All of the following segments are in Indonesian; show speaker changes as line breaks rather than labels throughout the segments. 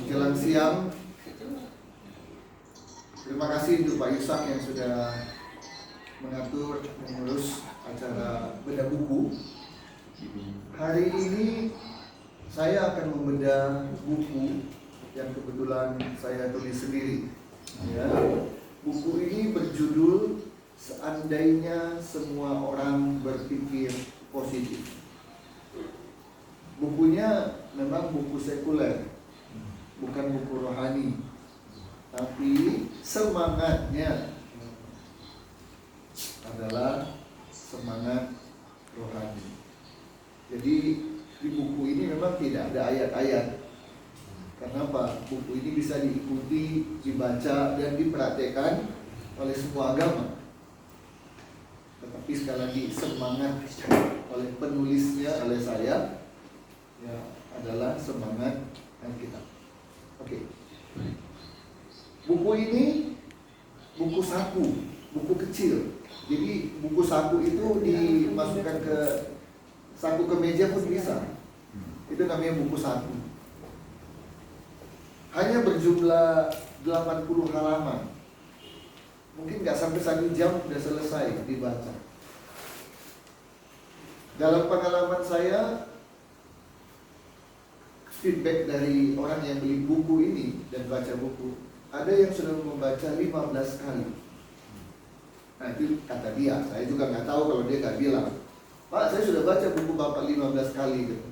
menjelang siang. Terima kasih untuk Pak Yusak yang sudah mengatur, mengurus acara bedah buku. Hari ini saya akan membedah buku yang kebetulan saya tulis sendiri. Ya. Buku ini berjudul Seandainya Semua Orang Berpikir Positif. Bukunya memang buku sekuler, bukan buku rohani, tapi semangatnya adalah semangat rohani. Jadi di buku ini memang tidak ada ayat-ayat. Kenapa? Buku ini bisa diikuti, dibaca, dan dipraktekkan oleh semua agama. Tetapi sekali lagi semangat oleh penulisnya, oleh saya, ya adalah semangat Alkitab. Oke. Buku ini buku saku, buku kecil. Jadi buku saku itu dimasukkan ke saku kemeja pun bisa. Itu namanya buku saku. Hanya berjumlah 80 halaman. Mungkin nggak sampai 1 jam sudah selesai dibaca. Dalam pengalaman saya, feedback dari orang yang beli buku ini dan baca buku, ada yang sudah membaca 15 kali. Nah itu kata dia, saya juga nggak tahu kalau dia nggak bilang, Pak saya sudah baca buku Bapak 15 kali gitu.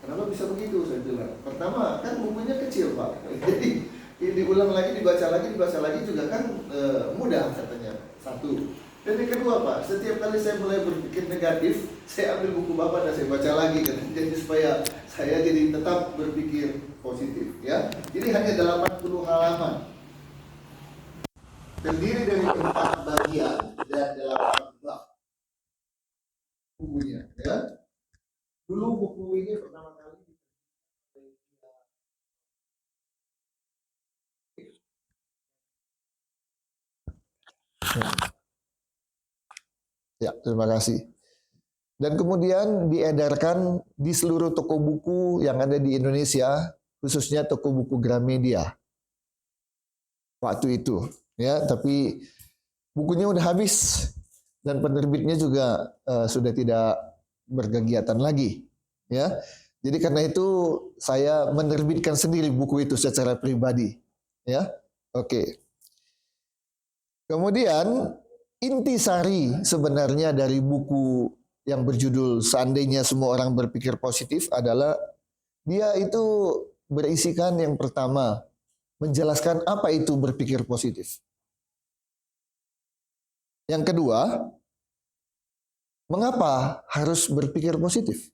Kenapa bisa begitu? Saya bilang, pertama kan bukunya kecil Pak, jadi diulang lagi, dibaca lagi juga kan mudah katanya. Satu. Dan yang kedua Pak, setiap kali saya mulai berpikir negatif, saya ambil buku Bapak dan saya baca lagi kan. Jadi supaya saya jadi tetap berpikir positif ya. Jadi hanya 80 halaman. Terdiri dari 4 bagian dan 8 bab bukunya ya. Dulu buku ini pertama kali ya, terima kasih. Dan kemudian diedarkan di seluruh toko buku yang ada di Indonesia, khususnya toko buku Gramedia. Waktu itu, ya, tapi bukunya udah habis dan penerbitnya juga sudah tidak berkegiatan lagi, ya. Jadi karena itu saya menerbitkan sendiri buku itu secara pribadi, ya. Oke. Kemudian intisari sebenarnya dari buku yang berjudul Seandainya Semua Orang Berpikir Positif adalah dia itu berisikan yang pertama menjelaskan apa itu berpikir positif. Yang kedua, mengapa harus berpikir positif?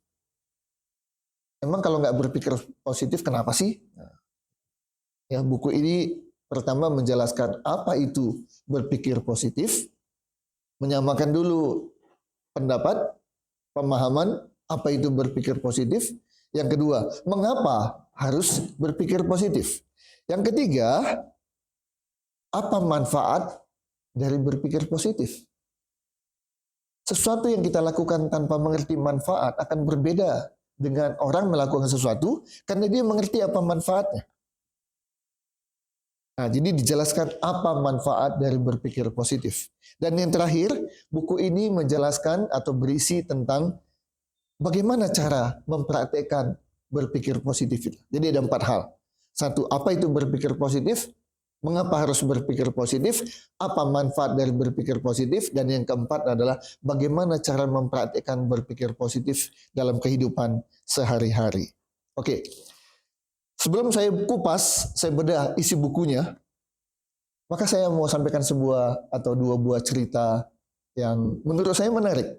Emang kalau nggak berpikir positif kenapa sih? Ya, buku ini pertama menjelaskan apa itu berpikir positif, menyamakan dulu pendapat, pemahaman apa itu berpikir positif. Yang kedua, mengapa harus berpikir positif? Yang ketiga, apa manfaat dari berpikir positif? Sesuatu yang kita lakukan tanpa mengerti manfaat akan berbeda dengan orang melakukan sesuatu karena dia mengerti apa manfaatnya. Nah, jadi dijelaskan apa manfaat dari berpikir positif. Dan yang terakhir, buku ini menjelaskan atau berisi tentang bagaimana cara mempraktekkan berpikir positif itu. Jadi ada 4 hal. 1, apa itu berpikir positif? Mengapa harus berpikir positif? Apa manfaat dari berpikir positif? Dan yang keempat adalah bagaimana cara mempraktekkan berpikir positif dalam kehidupan sehari-hari. Oke. Sebelum saya kupas, saya bedah isi bukunya, maka saya mau sampaikan sebuah atau 2 buah cerita yang menurut saya menarik.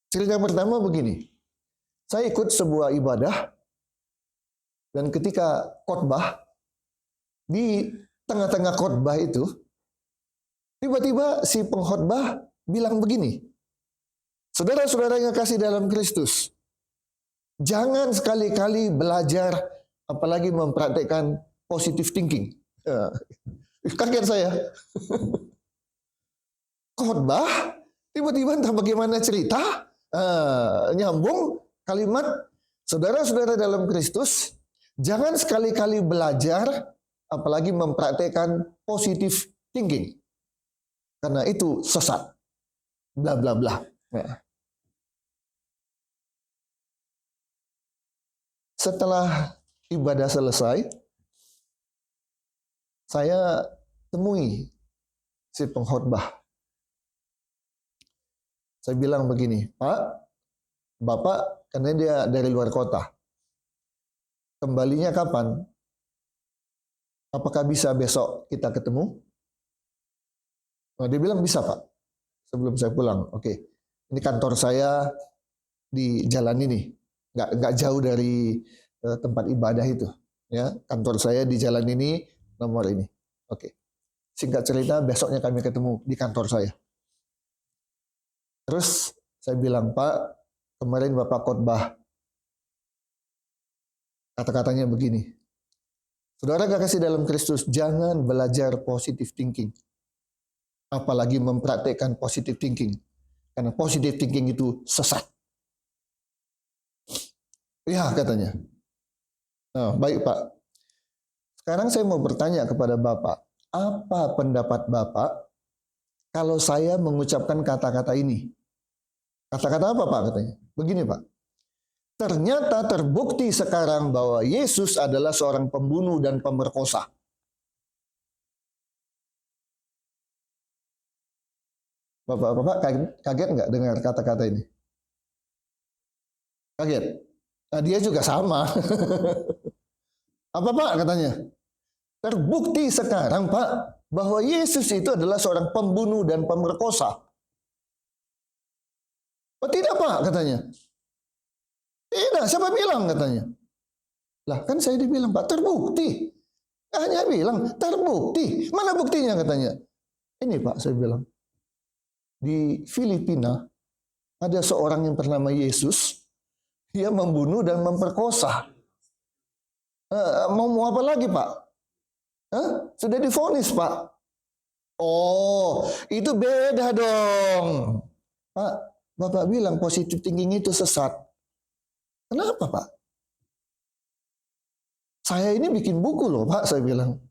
Cerita pertama begini, saya ikut sebuah ibadah dan ketika khotbah, di tengah-tengah khotbah itu, tiba-tiba si pengkhotbah bilang begini, saudara-saudara yang kasih dalam Kristus, jangan sekali-kali belajar, apalagi mempraktekkan positive thinking. Kaget saya. Khotbah, tiba-tiba entah bagaimana cerita, nyambung kalimat, saudara-saudara dalam Kristus, Jangan sekali-kali belajar, apalagi mempraktekkan positive thinking. Karena itu sesat. Bla bla bla. Ya. Setelah ibadah selesai, saya temui si pengkhotbah. Saya bilang begini, Pak, Bapak, karena dia dari luar kota. Kembalinya kapan? Apakah bisa besok kita ketemu? Nah, dia bilang bisa, Pak. Sebelum saya pulang. Oke. Ini kantor saya di jalan ini. Nggak jauh dari tempat ibadah itu. Ya, kantor saya di jalan ini, nomor ini. Oke. Singkat cerita, besoknya kami ketemu di kantor saya. Terus saya bilang, Pak, kemarin Bapak khotbah. Kata-katanya begini. Saudara kekasih dalam Kristus, jangan belajar positive thinking. Apalagi mempraktekkan positive thinking. Karena positive thinking itu sesat. Ya, katanya. Nah, baik Pak. Sekarang saya mau bertanya kepada Bapak. Apa pendapat Bapak kalau saya mengucapkan kata-kata ini? Kata-kata apa Pak katanya? Begini Pak. Ternyata terbukti sekarang bahwa Yesus adalah seorang pembunuh dan pemerkosa. Bapak-bapak kaget nggak dengar kata-kata ini? Kaget? Nah, dia juga sama. Apa Pak katanya? Terbukti sekarang Pak bahwa Yesus itu adalah seorang pembunuh dan pemerkosa. Oh tidak Pak katanya. Tidak, siapa bilang katanya. Lah kan saya dibilang Pak terbukti. Hanya bilang terbukti. Mana buktinya katanya. Ini Pak saya bilang. Di Filipina ada seorang yang bernama Yesus. Dia membunuh dan memperkosa. Mau apa lagi Pak? Sudah divonis Pak. Oh, itu beda dong. Pak, Bapak bilang positive thinking itu sesat. Kenapa Pak? Saya ini bikin buku loh Pak, saya bilang.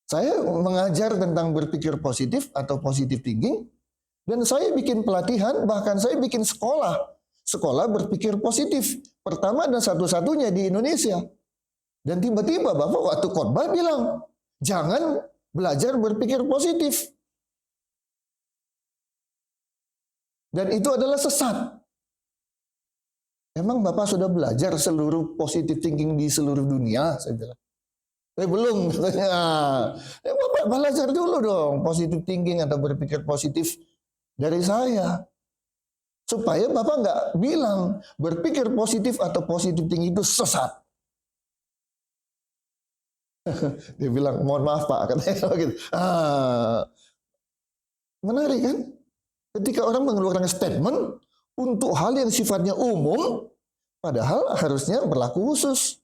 Saya mengajar tentang berpikir positif atau positive thinking. Dan saya bikin pelatihan, bahkan saya bikin sekolah. Sekolah berpikir positif. Pertama dan satu-satunya di Indonesia. Dan tiba-tiba Bapak waktu khotbah bilang, jangan belajar berpikir positif. Dan itu adalah sesat. Emang Bapak sudah belajar seluruh positive thinking di seluruh dunia? Saya bilang. Belum katanya. Bapak belajar dulu dong positive thinking atau berpikir positif dari saya. Supaya Bapak nggak bilang berpikir positif atau positive thinking itu sesat. Dia bilang, mohon maaf Pak, katanya gitu. Menarik kan? Ketika orang mengeluarkan statement untuk hal yang sifatnya umum, padahal harusnya berlaku khusus.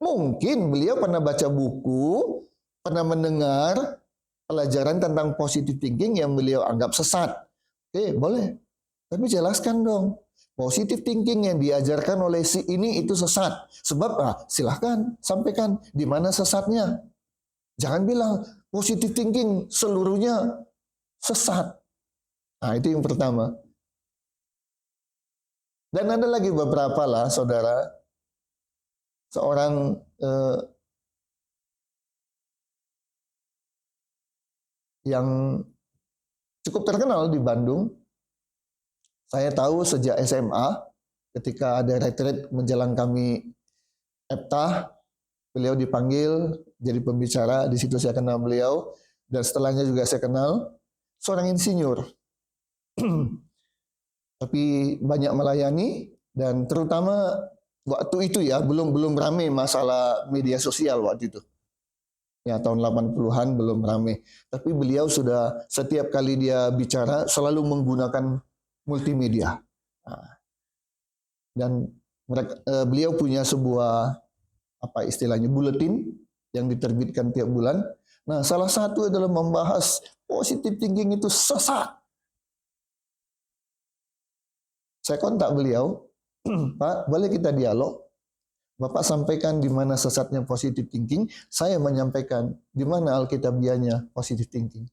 Mungkin beliau pernah baca buku, pernah mendengar pelajaran tentang positive thinking yang beliau anggap sesat. Oke, boleh. Tapi jelaskan dong. Positive thinking yang diajarkan oleh si ini itu sesat. Sebab silahkan sampaikan di mana sesatnya. Jangan bilang positive thinking seluruhnya sesat. Nah itu yang pertama. Dan ada lagi beberapa lah saudara. Seorang yang cukup terkenal di Bandung. Saya tahu sejak SMA ketika ada retreat menjelang kami EPTA, beliau dipanggil jadi pembicara, di situ saya kenal beliau, dan setelahnya juga saya kenal seorang insinyur. Tapi banyak melayani, dan terutama waktu itu ya, belum ramai masalah media sosial waktu itu. Ya tahun 80-an belum ramai. Tapi beliau sudah setiap kali dia bicara selalu menggunakan multimedia. Dan beliau punya sebuah apa istilahnya buletin yang diterbitkan tiap bulan. Nah, salah satu adalah membahas positive thinking itu sesat. Saya kontak beliau, Pak, boleh kita dialog? Bapak sampaikan di mana sesatnya positive thinking, saya menyampaikan di mana alkitabiahnya positive thinking.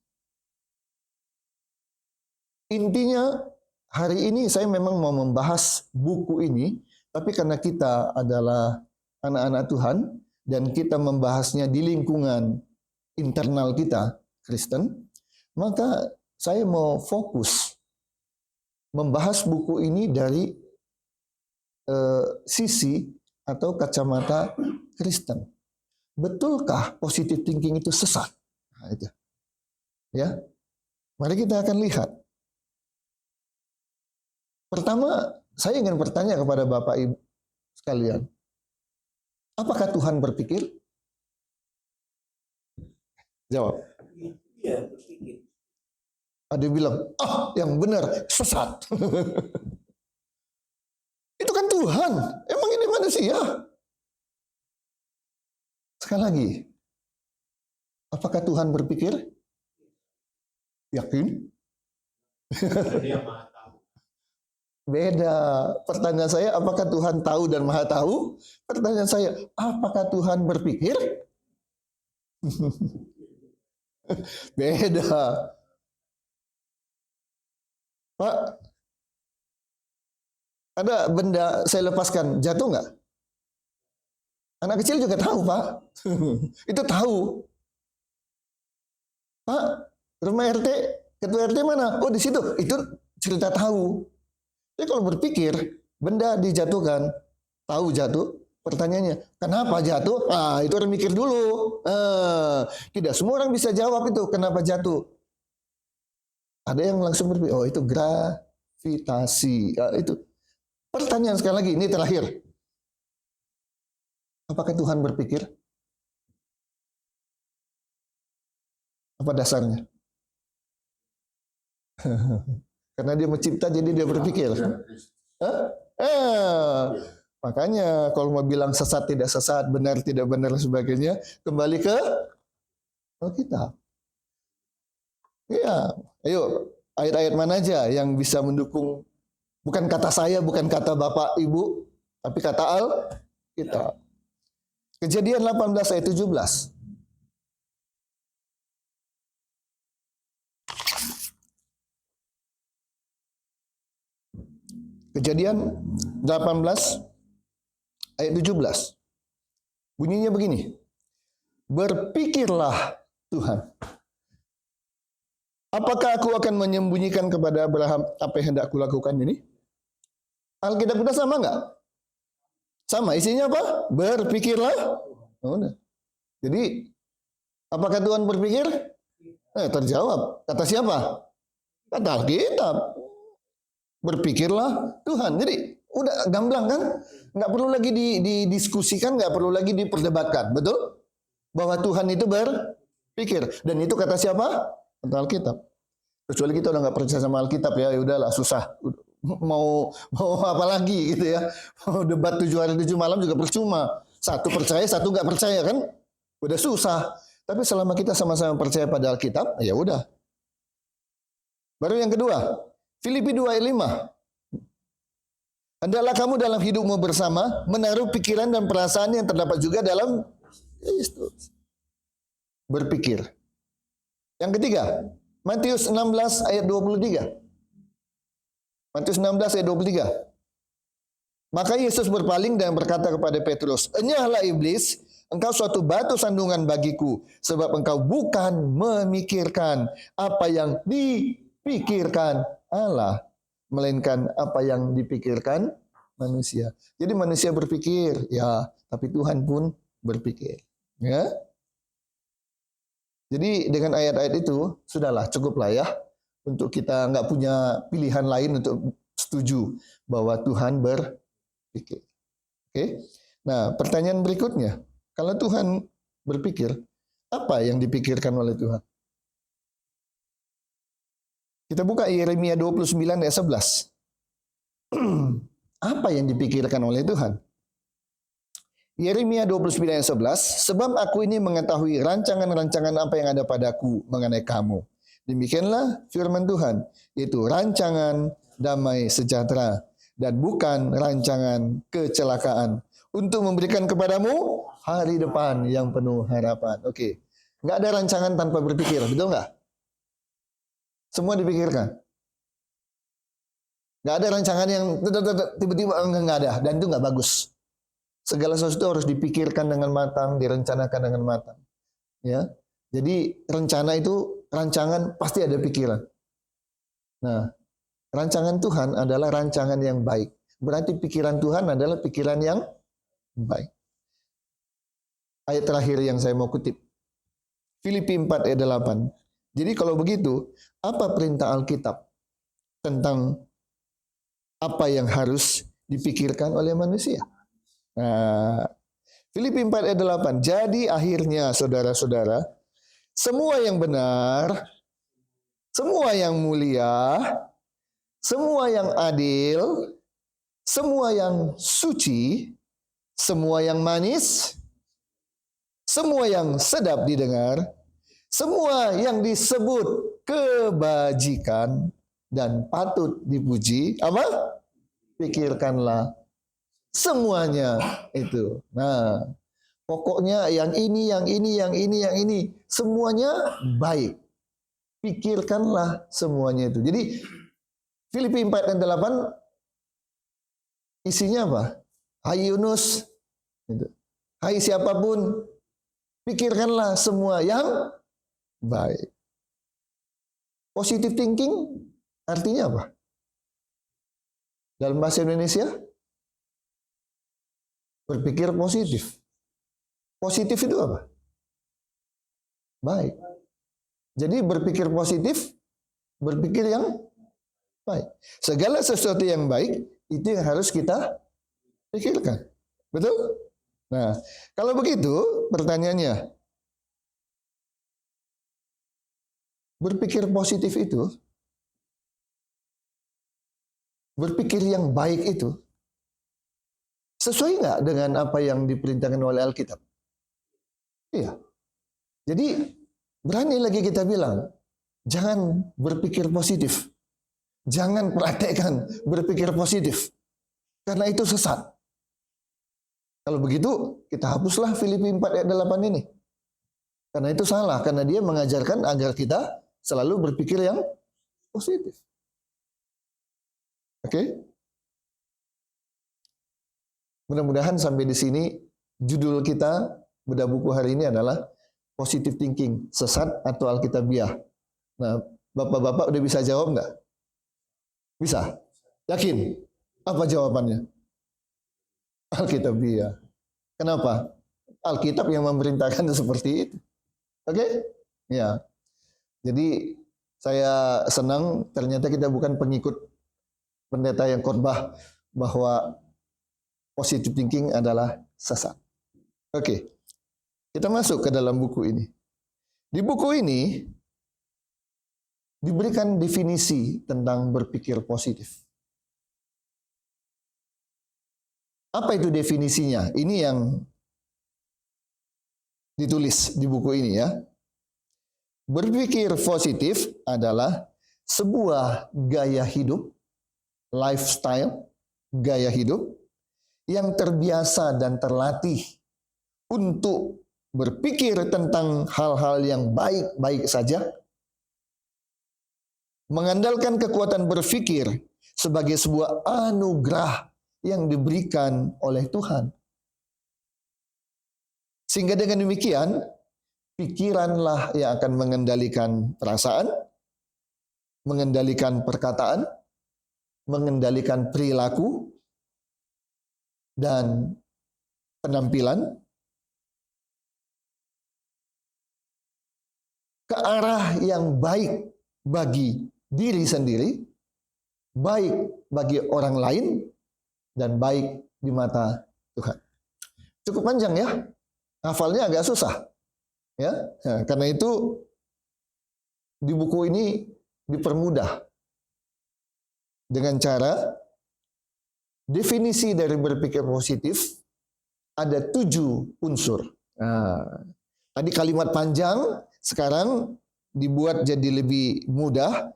Intinya hari ini saya memang mau membahas buku ini, tapi karena kita adalah anak-anak Tuhan dan kita membahasnya di lingkungan internal kita, Kristen, maka saya mau fokus membahas buku ini dari sisi atau kacamata Kristen. Betulkah positive thinking itu sesat? Nah, itu. Ya. Mari kita akan lihat. Pertama, saya ingin bertanya kepada Bapak Ibu sekalian. Apakah Tuhan berpikir? Jawab.
Iya, berpikir.
Ada yang bilang, yang benar, sesat. Itu kan Tuhan. Emang ini manusia? Sekali lagi. Apakah Tuhan berpikir? Yakin?
Dia maha tahu.
Beda. Pertanyaan saya, apakah Tuhan tahu dan maha tahu? Pertanyaan saya, apakah Tuhan berpikir? Beda. Pak, ada benda saya lepaskan, jatuh nggak? Anak kecil juga tahu, Pak. Itu tahu. Pak, rumah RT, ketua RT mana? Oh, di situ. Itu cerita tahu. Jadi kalau berpikir, benda dijatuhkan, tahu jatuh, pertanyaannya, kenapa jatuh? Itu orang mikir dulu. Tidak semua orang bisa jawab itu, kenapa jatuh. Ada yang langsung berpikir, oh itu gravitasi. Itu pertanyaan sekali lagi, ini terakhir. Apakah Tuhan berpikir? Apa dasarnya? Karena dia mencipta, jadi dia berpikir. Makanya kalau mau bilang sesat tidak sesat, benar tidak benar dan sebagainya, kembali ke Alkitab. Iya, ayo ayat-ayat mana aja yang bisa mendukung, bukan kata saya, bukan kata Bapak Ibu, tapi kata Alkitab. Kejadian 18 ayat 17. Kejadian 18 ayat 17. Bunyinya begini. Berpikirlah Tuhan. Apakah aku akan menyembunyikan kepada Abraham apa yang hendak kulakukan ini? Alkitab kita sama nggak? Sama, isinya apa? Berpikirlah. Udah. Jadi, apakah Tuhan berpikir? Terjawab. Kata siapa? Kata Alkitab. Berpikirlah Tuhan. Jadi, udah gamblang kan? Nggak perlu lagi didiskusikan, nggak perlu lagi diperdebatkan. Betul? Bahwa Tuhan itu berpikir. Dan itu kata siapa? Kata Alkitab. Kecuali kita udah nggak percaya sama Alkitab, ya udahlah, susah. Mau apa lagi gitu ya? Mau debat 7 hari 7 malam juga percuma. Satu percaya, satu nggak percaya kan? Udah susah. Tapi selama kita sama-sama percaya pada Alkitab, ya udah. Baru yang kedua, Filipi 2 ayat 5. Hendaklah kamu dalam hidupmu bersama menaruh pikiran dan perasaan yang terdapat juga dalam Kristus. Berpikir. Yang ketiga, Matius 16 ayat 23. Matius 16 ayat 23. Maka Yesus berpaling dan berkata kepada Petrus, "Enyahlah iblis, engkau suatu batu sandungan bagiku, sebab engkau bukan memikirkan apa yang dipikirkan Allah, melainkan apa yang dipikirkan manusia." Jadi manusia berpikir, ya, tapi Tuhan pun berpikir. Ya. Jadi dengan ayat-ayat itu, sudahlah, cukuplah ya. Untuk kita nggak punya pilihan lain untuk setuju bahwa Tuhan berpikir. Oke. Nah, pertanyaan berikutnya, kalau Tuhan berpikir, apa yang dipikirkan oleh Tuhan? Kita buka Yeremia 29 ayat 11. Apa yang dipikirkan oleh Tuhan? Yeremia 29 ayat 11, sebab aku ini mengetahui rancangan-rancangan apa yang ada padaku mengenai kamu. Demikianlah firman Tuhan, yaitu rancangan damai sejahtera dan bukan rancangan kecelakaan, untuk memberikan kepadamu hari depan yang penuh harapan. Oke. Nggak ada rancangan tanpa berpikir, betul nggak? Semua dipikirkan. Nggak ada rancangan yang tiba-tiba nggak ada, dan itu nggak bagus. Segala sesuatu harus dipikirkan dengan matang, direncanakan dengan matang. Ya, jadi rencana itu, rancangan pasti ada pikiran. Nah, rancangan Tuhan adalah rancangan yang baik. Berarti pikiran Tuhan adalah pikiran yang baik. Ayat terakhir yang saya mau kutip. Filipi 4 ayat 8. Jadi kalau begitu, apa perintah Alkitab tentang apa yang harus dipikirkan oleh manusia? Nah, Filipi 4 ayat 8. Jadi akhirnya saudara-saudara, semua yang benar, semua yang mulia, semua yang adil, semua yang suci, semua yang manis, semua yang sedap didengar, semua yang disebut kebajikan dan patut dipuji, apa? Pikirkanlah semuanya itu. Nah, pokoknya yang ini, yang ini, yang ini, yang ini, semuanya baik. Pikirkanlah semuanya itu. Jadi Filipi 4 dan 8 isinya apa? Hai Yunus, gitu. Hai siapapun, pikirkanlah semua yang baik. Positive thinking artinya apa? Dalam bahasa Indonesia, berpikir positif. Positif itu apa? Baik. Jadi berpikir positif, berpikir yang baik. Segala sesuatu yang baik, itu yang harus kita pikirkan. Betul? Nah, kalau begitu pertanyaannya, berpikir positif itu, berpikir yang baik itu, sesuai nggak dengan apa yang diperintahkan oleh Alkitab? Iya. Jadi berani lagi kita bilang, jangan berpikir positif. Jangan praktekkan berpikir positif. Karena itu sesat. Kalau begitu, kita hapuslah Filipi 4 ayat 8 ini. Karena itu salah, karena dia mengajarkan agar kita selalu berpikir yang positif. Oke? Mudah-mudahan sampai di sini judul kita bedah buku hari ini adalah positive thinking, sesat atau Alkitabiah. Nah, Bapak-bapak udah bisa jawab nggak? Bisa? Yakin? Apa jawabannya? Alkitabiah. Kenapa? Alkitab yang memerintahkan seperti itu. Oke? Ya. Jadi saya senang ternyata kita bukan pengikut pendeta yang khotbah bahwa positive thinking adalah sesat. Oke. Kita masuk ke dalam buku ini. Di buku ini diberikan definisi tentang berpikir positif. Apa itu definisinya? Ini yang ditulis di buku ini ya. Berpikir positif adalah sebuah gaya hidup, lifestyle, gaya hidup yang terbiasa dan terlatih untuk berpikir tentang hal-hal yang baik-baik saja, mengandalkan kekuatan berpikir sebagai sebuah anugerah yang diberikan oleh Tuhan. Sehingga dengan demikian, pikiranlah yang akan mengendalikan perasaan, mengendalikan perkataan, mengendalikan perilaku, dan penampilan ke arah yang baik bagi diri sendiri, baik bagi orang lain, dan baik di mata Tuhan. Cukup panjang ya, hafalnya agak susah. Ya, nah, karena itu di buku ini dipermudah dengan cara definisi dari berpikir positif ada 7 unsur. Nah, tadi kalimat panjang, sekarang dibuat jadi lebih mudah.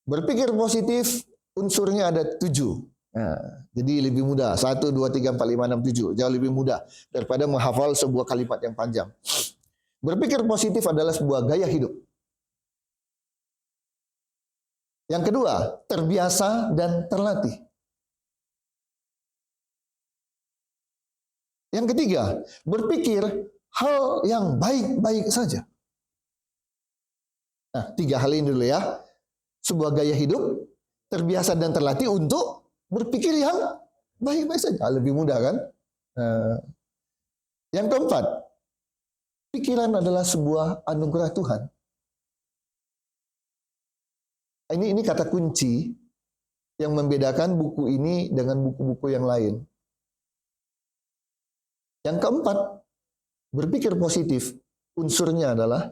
Berpikir positif unsurnya ada 7. Nah, jadi lebih mudah. 1, 2, 3, 4, 5, 6, 7. Jauh lebih mudah daripada menghafal sebuah kalimat yang panjang. Berpikir positif adalah sebuah gaya hidup. Yang kedua, terbiasa dan terlatih. Yang ketiga, berpikir hal yang baik-baik saja. Nah, 3 hal ini dulu ya. Sebuah gaya hidup, terbiasa dan terlatih untuk berpikir yang baik-baik saja. Lebih mudah kan? Yang keempat, pikiran adalah sebuah anugerah Tuhan. Ini kata kunci yang membedakan buku ini dengan buku-buku yang lain. Yang keempat, berpikir positif, unsurnya adalah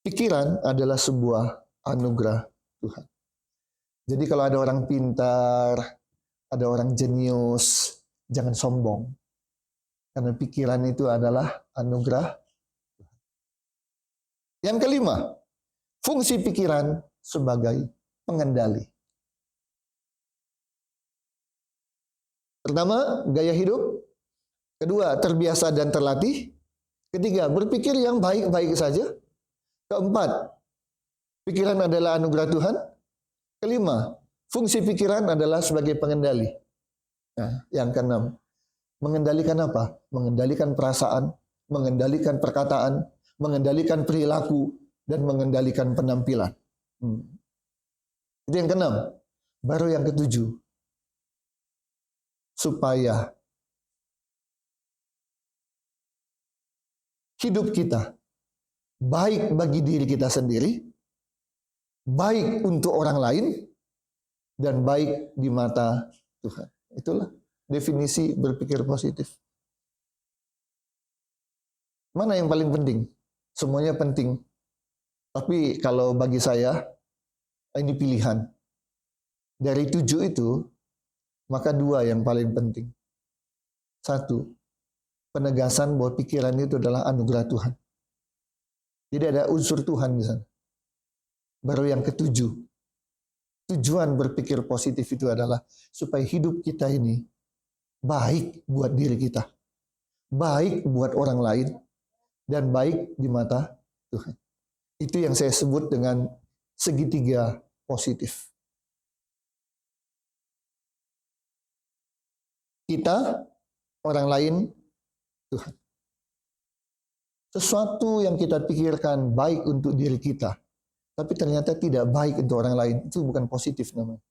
pikiran adalah sebuah anugerah Tuhan. Jadi kalau ada orang pintar, ada orang jenius, jangan sombong. Karena pikiran itu adalah anugerah Tuhan. Yang kelima, fungsi pikiran sebagai pengendali. Pertama, gaya hidup. Kedua, terbiasa dan terlatih. Ketiga, berpikir yang baik-baik saja. Keempat, pikiran adalah anugerah Tuhan. Kelima, fungsi pikiran adalah sebagai pengendali. Nah, yang keenam, mengendalikan apa? Mengendalikan perasaan, mengendalikan perkataan, mengendalikan perilaku, dan mengendalikan penampilan. Itu yang keenam. Baru yang ketujuh, supaya hidup kita baik bagi diri kita sendiri, baik untuk orang lain, dan baik di mata Tuhan. Itulah definisi berpikir positif. Mana yang paling penting? Semuanya penting. Tapi kalau bagi saya, ini pilihan. Dari 7 itu, maka 2 yang paling penting. 1, penegasan bahwa pikiran itu adalah anugerah Tuhan. Jadi ada unsur Tuhan di sana. Baru yang ketujuh, tujuan berpikir positif itu adalah supaya hidup kita ini baik buat diri kita, baik buat orang lain, dan baik di mata Tuhan. Itu yang saya sebut dengan segitiga positif. Kita, orang lain, Tuhan. Sesuatu yang kita pikirkan baik untuk diri kita, tapi ternyata tidak baik untuk orang lain, itu bukan positif namanya.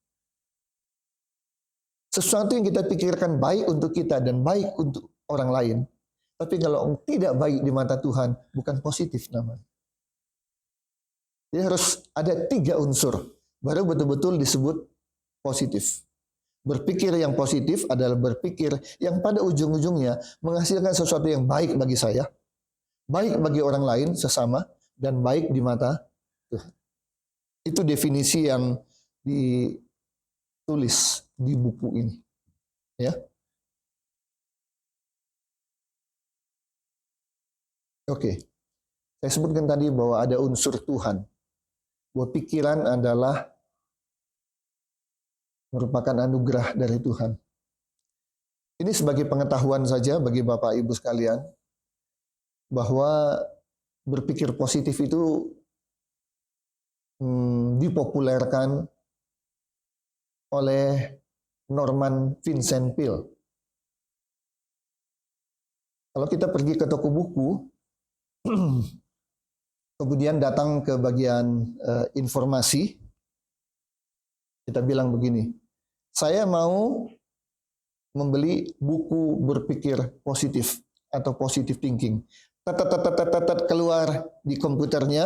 Sesuatu yang kita pikirkan baik untuk kita dan baik untuk orang lain, tapi kalau tidak baik di mata Tuhan, bukan positif namanya. Jadi harus ada 3 unsur, baru betul-betul disebut positif. Berpikir yang positif adalah berpikir yang pada ujung-ujungnya menghasilkan sesuatu yang baik bagi saya, baik bagi orang lain sesama, dan baik di mata Tuhan. Itu definisi yang ditulis di buku ini. Ya. Oke. Saya sebutkan tadi bahwa ada unsur Tuhan. Bahwa pikiran adalah merupakan anugerah dari Tuhan. Ini sebagai pengetahuan saja bagi Bapak Ibu sekalian, bahwa berpikir positif itu dipopulerkan oleh Norman Vincent Peale. Kalau kita pergi ke toko buku, kemudian datang ke bagian informasi, kita bilang begini, saya mau membeli buku berpikir positif atau positive thinking. Keluar di komputernya,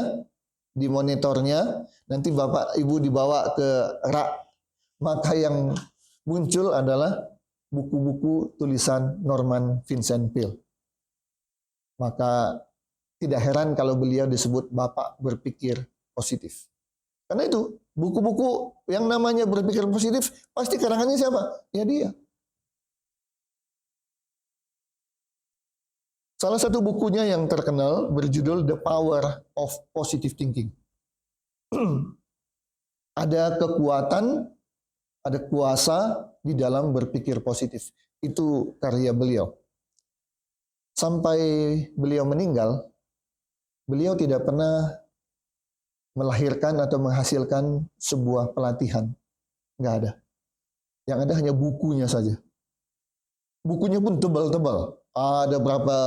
di monitornya, nanti Bapak Ibu dibawa ke rak, maka yang muncul adalah buku-buku tulisan Norman Vincent Peale. Maka tidak heran kalau beliau disebut Bapak berpikir positif. Karena itu, buku-buku yang namanya berpikir positif, pasti karangannya siapa? Ya dia. Salah satu bukunya yang terkenal berjudul The Power of Positive Thinking. Ada kekuatan Ada kuasa di dalam berpikir positif. Itu karya beliau. Sampai beliau meninggal, beliau tidak pernah melahirkan atau menghasilkan sebuah pelatihan. Nggak ada. Yang ada hanya bukunya saja. Bukunya pun tebal-tebal. Ada berapa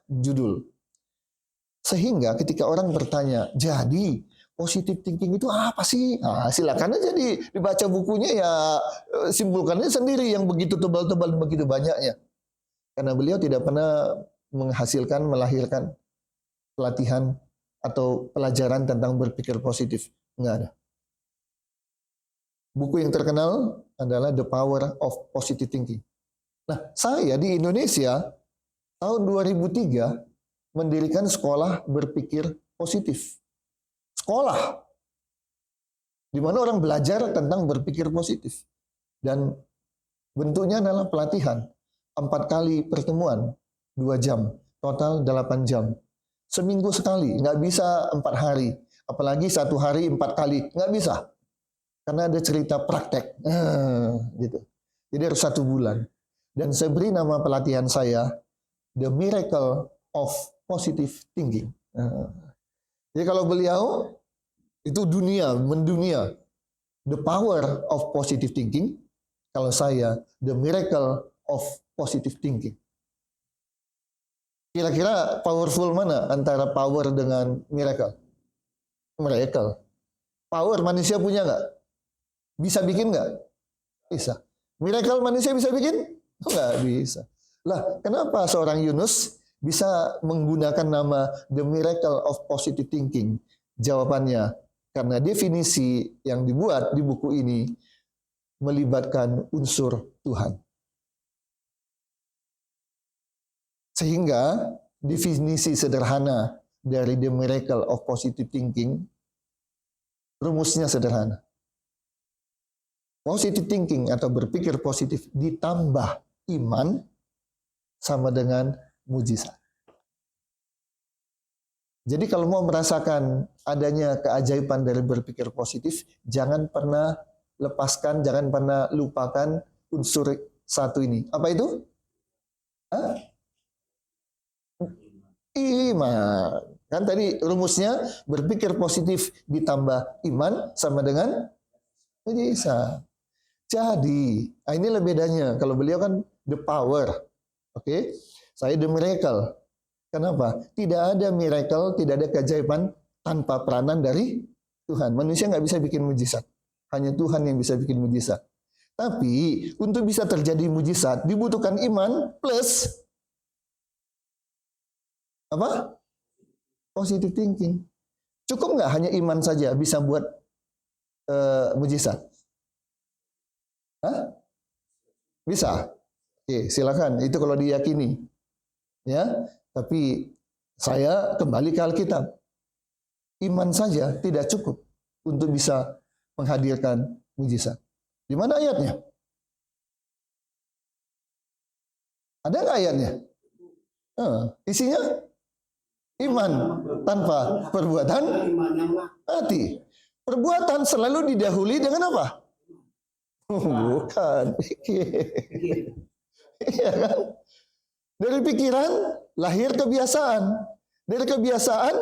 judul. Sehingga ketika orang bertanya, jadi positive thinking itu apa sih? Nah, silakan aja dibaca bukunya, ya simpulkannya sendiri yang begitu tebal-tebal dan begitu banyaknya. Karena beliau tidak pernah menghasilkan, melahirkan pelatihan atau pelajaran tentang berpikir positif. Enggak ada. Buku yang terkenal adalah The Power of Positive Thinking. Nah, saya di Indonesia tahun 2003 mendirikan sekolah berpikir positif. Sekolah di mana orang belajar tentang berpikir positif. Dan bentuknya adalah pelatihan. 4 kali pertemuan, 2 jam. Total 8 jam. Seminggu sekali, nggak bisa 4 hari. Apalagi 1 hari 4 kali, nggak bisa. Karena ada cerita praktek. Gitu. Jadi harus 1 bulan. Dan saya beri nama pelatihan saya, The Miracle of Positive Thinking. Jadi kalau beliau itu mendunia, the power of positive thinking. Kalau saya, the miracle of positive thinking. Kira-kira powerful mana antara power dengan miracle? Miracle. Power manusia punya nggak? Bisa bikin nggak? Bisa. Miracle manusia bisa bikin? Nggak bisa. Lah, kenapa seorang Yunus bisa menggunakan nama The Miracle of Positive Thinking? Jawabannya, karena definisi yang dibuat di buku ini melibatkan unsur Tuhan. Sehingga definisi sederhana dari The Miracle of Positive Thinking, rumusnya sederhana. Positive thinking atau berpikir positif ditambah iman sama dengan mujizat. Jadi kalau mau merasakan adanya keajaiban dari berpikir positif, jangan pernah lepaskan, jangan pernah lupakan unsur satu ini. Apa itu? Iman. Kan tadi rumusnya berpikir positif ditambah iman sama dengan mujizat. Jadi, ini lah bedanya. Kalau beliau kan the power. Oke? Saya the miracle. Kenapa? Tidak ada miracle, tidak ada keajaiban tanpa peranan dari Tuhan. Manusia nggak bisa bikin mujizat. Hanya Tuhan yang bisa bikin mujizat. Tapi untuk bisa terjadi mujizat dibutuhkan iman plus apa? Positive thinking. Cukup nggak hanya iman saja bisa buat mujizat? Hah? Bisa. Oke, silakan. Itu kalau diyakini. Ya. Tapi saya kembali ke Alkitab. Iman saja tidak cukup untuk bisa menghadirkan mujizat. Di mana ayatnya? Ada nggak ayatnya? Isinya iman tanpa perbuatan mati. Perbuatan selalu didahului dengan apa? Bukan pikir. Iya kan? Dari pikiran lahir kebiasaan. Dari kebiasaan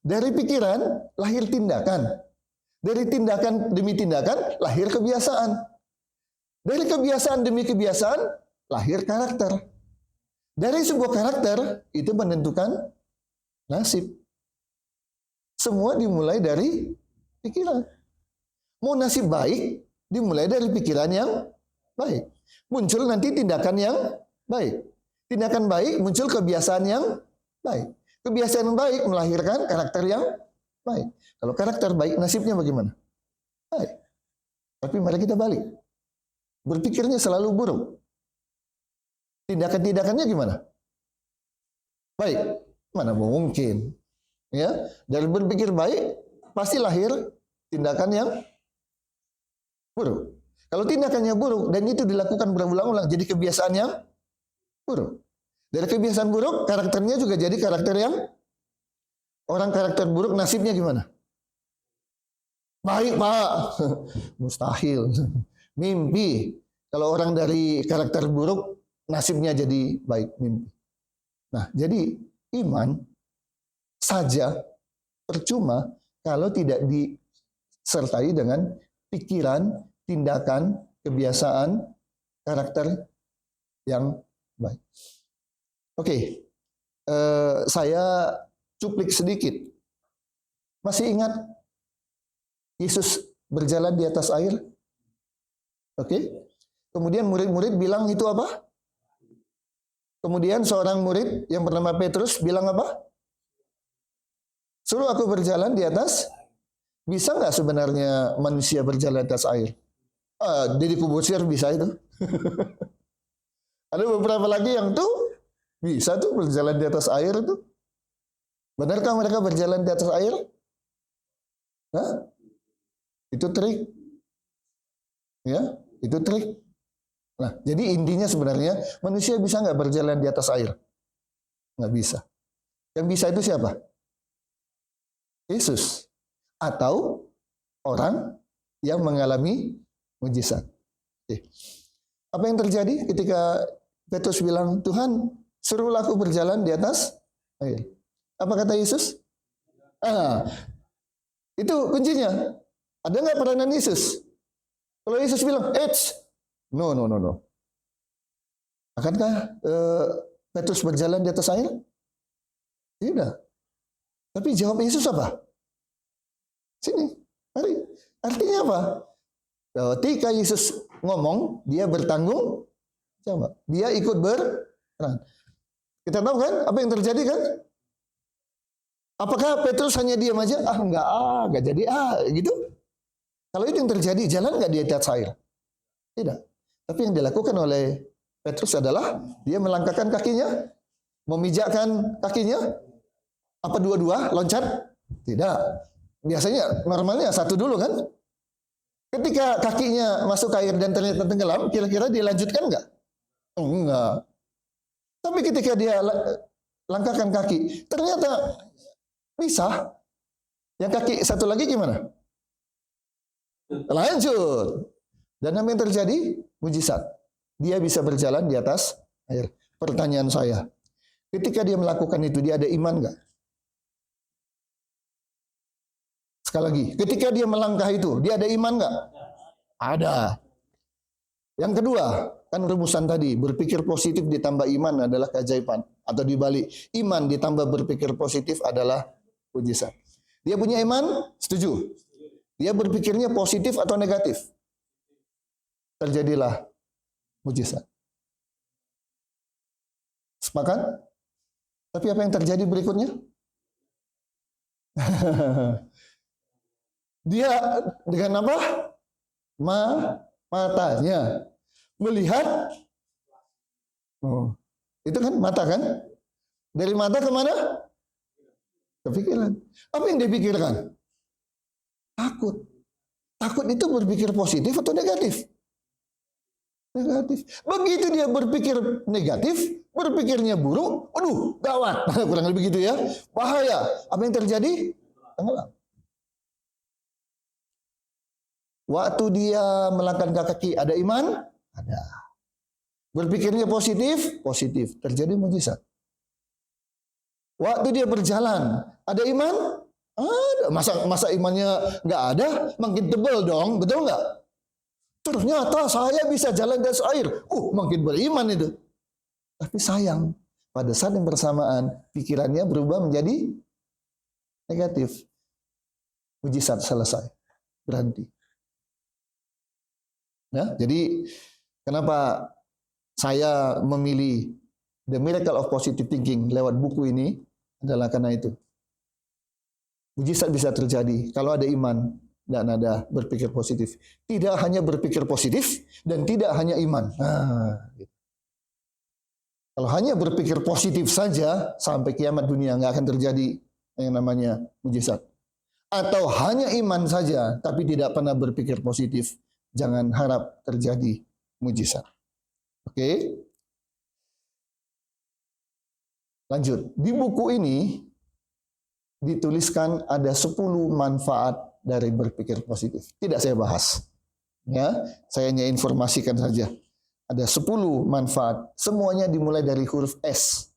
dari pikiran lahir tindakan. Dari tindakan demi tindakan lahir kebiasaan. Dari kebiasaan demi kebiasaan lahir karakter. Dari sebuah karakter itu menentukan nasib. Semua dimulai dari pikiran. Mau nasib baik dimulai dari pikiran yang baik. Muncul nanti tindakan yang baik. Tindakan baik muncul kebiasaan yang baik. Kebiasaan yang baik melahirkan karakter yang baik. Kalau karakter baik, nasibnya bagaimana? Baik. Tapi mari kita balik. Berpikirnya selalu buruk. Tindakan-tindakannya gimana? Baik. Mana mungkin? Ya, dari berpikir baik pasti lahir tindakan yang buruk. Kalau tindakannya buruk dan itu dilakukan berulang-ulang jadi kebiasaan yang buruk. Dari kebiasaan buruk, karakternya juga jadi karakter yang orang karakter buruk, nasibnya gimana? Baik, Pak. Mustahil. Mimpi. Kalau orang dari karakter buruk, nasibnya jadi baik, mimpi. Nah, jadi iman saja percuma kalau tidak disertai dengan pikiran, tindakan, kebiasaan, karakter yang baik. Oke, saya cuplik sedikit. Masih ingat Yesus berjalan di atas air? Oke. Kemudian murid-murid bilang itu apa? Kemudian seorang murid yang bernama Petrus bilang apa? Suruh aku berjalan di atas. Bisa nggak sebenarnya manusia berjalan di atas air? Deddy Kubusir bisa itu. Ada beberapa lagi yang tuh bisa tuh berjalan di atas air tuh. Benarkah mereka berjalan di atas air? Hah? Itu trik. Ya, itu trik. Nah, jadi intinya sebenarnya manusia bisa nggak berjalan di atas air? Nggak bisa. Yang bisa itu siapa? Yesus. Atau orang yang mengalami mujizat. Oke. Apa yang terjadi ketika Petrus bilang, Tuhan suruhlah aku berjalan di atas air. Apa kata Yesus? Itu kuncinya. Ada nggak peranan Yesus? Kalau Yesus bilang, no. Akankah Petrus berjalan di atas air? Tidak. Tapi jawab Yesus apa? Sini, mari. Artinya apa? Ketika Yesus ngomong, dia bertanggung jawab. Dia ikut berperan. Kita tahu kan apa yang terjadi kan? Apakah Petrus hanya diam aja? Enggak jadi gitu. Kalau itu yang terjadi, jalan nggak di atas air? Tidak. Tapi yang dilakukan oleh Petrus adalah dia melangkahkan kakinya, memijakkan kakinya. Apa dua-dua loncat? Tidak. Biasanya normalnya satu dulu kan? Ketika kakinya masuk ke air dan ternyata tenggelam, kira-kira dilanjutkan nggak? Enggak. Tapi ketika dia langkahkan kaki, ternyata bisa. Yang kaki satu lagi gimana? Lanjut. Dan apa yang terjadi? Mujizat. Dia bisa berjalan di atas air. Pertanyaan saya, ketika dia melakukan itu, dia ada iman nggak? Sekali lagi, ketika dia melangkah itu, dia ada iman nggak? Ada. Yang kedua, kan rumusan tadi, berpikir positif ditambah iman adalah keajaiban. Atau dibalik, iman ditambah berpikir positif adalah mujizat. Dia punya iman? Setuju. Dia berpikirnya positif atau negatif? Terjadilah mujizat. Sepakat? Tapi apa yang terjadi berikutnya? Dia dengan apa? Matanya melihat. Itu kan mata kan? Dari mata kemana? Kepikiran. Apa yang dia pikirkan? Takut. Takut itu berpikir positif atau negatif? Negatif. Begitu dia berpikir negatif, berpikirnya buruk, waduh, gawat. Kurang lebih gitu ya. Bahaya. Apa yang terjadi? Tenggelam. Waktu dia melangkahkan kaki, ada iman? Ada. Berpikirnya positif? Positif. Terjadi mujizat. Waktu dia berjalan, ada iman? Ada. Masa imannya nggak ada? Makin tebal dong, betul nggak? Ternyata saya bisa jalan di atas air. Makin beriman itu. Tapi sayang, pada saat yang bersamaan, pikirannya berubah menjadi negatif. Mujizat selesai. Berhenti. Ya, jadi kenapa saya memilih The Miracle of Positive Thinking lewat buku ini adalah karena itu. Mujizat bisa terjadi kalau ada iman dan ada berpikir positif. Tidak hanya berpikir positif dan tidak hanya iman. Gitu. Kalau hanya berpikir positif saja sampai kiamat dunia nggak akan terjadi yang namanya mujizat. Atau hanya iman saja tapi tidak pernah berpikir positif, jangan harap terjadi mujizat. Oke? Lanjut. Di buku ini dituliskan ada 10 manfaat dari berpikir positif. Tidak saya bahas. Ya, saya hanya informasikan saja. Ada 10 manfaat. Semuanya dimulai dari huruf S.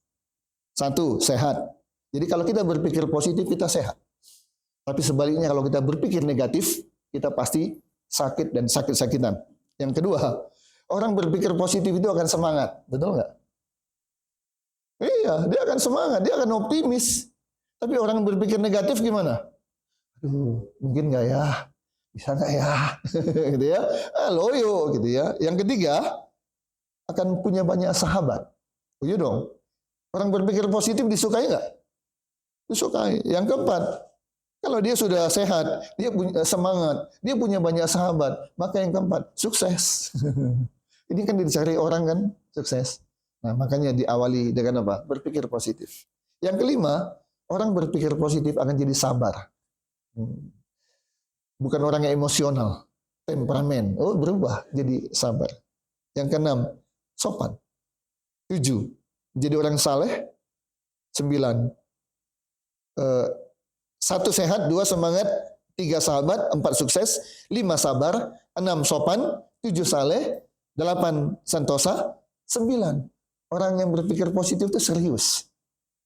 1, sehat. Jadi kalau kita berpikir positif, kita sehat. Tapi sebaliknya kalau kita berpikir negatif, kita pasti sakit dan sakit-sakitan. Yang kedua, orang berpikir positif itu akan semangat. Betul nggak? Iya, dia akan semangat, dia akan optimis. Tapi orang berpikir negatif gimana? Aduh, mungkin nggak ya? Bisa nggak ya? Gitu ya. Loyo gitu ya. Yang ketiga, akan punya banyak sahabat. Oh, iya dong. Orang berpikir positif disukai nggak? Disukai. Yang keempat, kalau dia sudah sehat, dia punya semangat, dia punya banyak sahabat, maka yang keempat, sukses. Ini kan dicari orang kan, sukses. Nah, makanya diawali dengan apa? Berpikir positif. Yang kelima, orang berpikir positif akan jadi sabar. Bukan orang yang emosional, temperamen. Oh, berubah jadi sabar. Yang keenam, sopan. 7, jadi orang saleh. 9, 1 sehat, 2 semangat, 3 sahabat, 4 sukses, 5 sabar, 6 sopan, 7 saleh, 8 sentosa, 9 orang yang berpikir positif itu serius.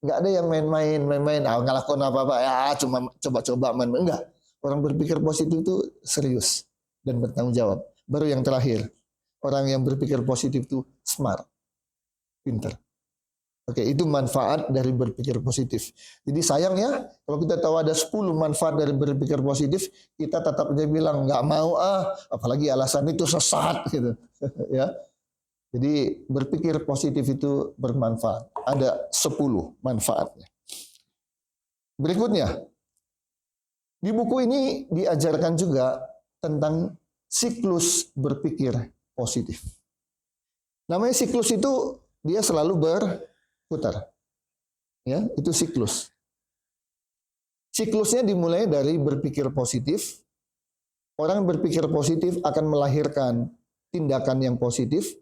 Nggak ada yang main-main, ngelakuin apa-apa, ya cuma coba-coba main. Enggak. Orang berpikir positif itu serius dan bertanggung jawab. Baru yang terakhir, orang yang berpikir positif itu smart, pinter. Oke, itu manfaat dari berpikir positif. Jadi sayang ya, kalau kita tahu ada 10 manfaat dari berpikir positif, kita tetap aja bilang nggak mau apalagi alasan itu sesat gitu. Ya. Jadi berpikir positif itu bermanfaat. Ada 10 manfaatnya. Berikutnya, di buku ini diajarkan juga tentang siklus berpikir positif. Namanya siklus itu dia selalu berputar. Ya, itu siklus. Siklusnya dimulai dari berpikir positif. Orang berpikir positif akan melahirkan tindakan yang positif.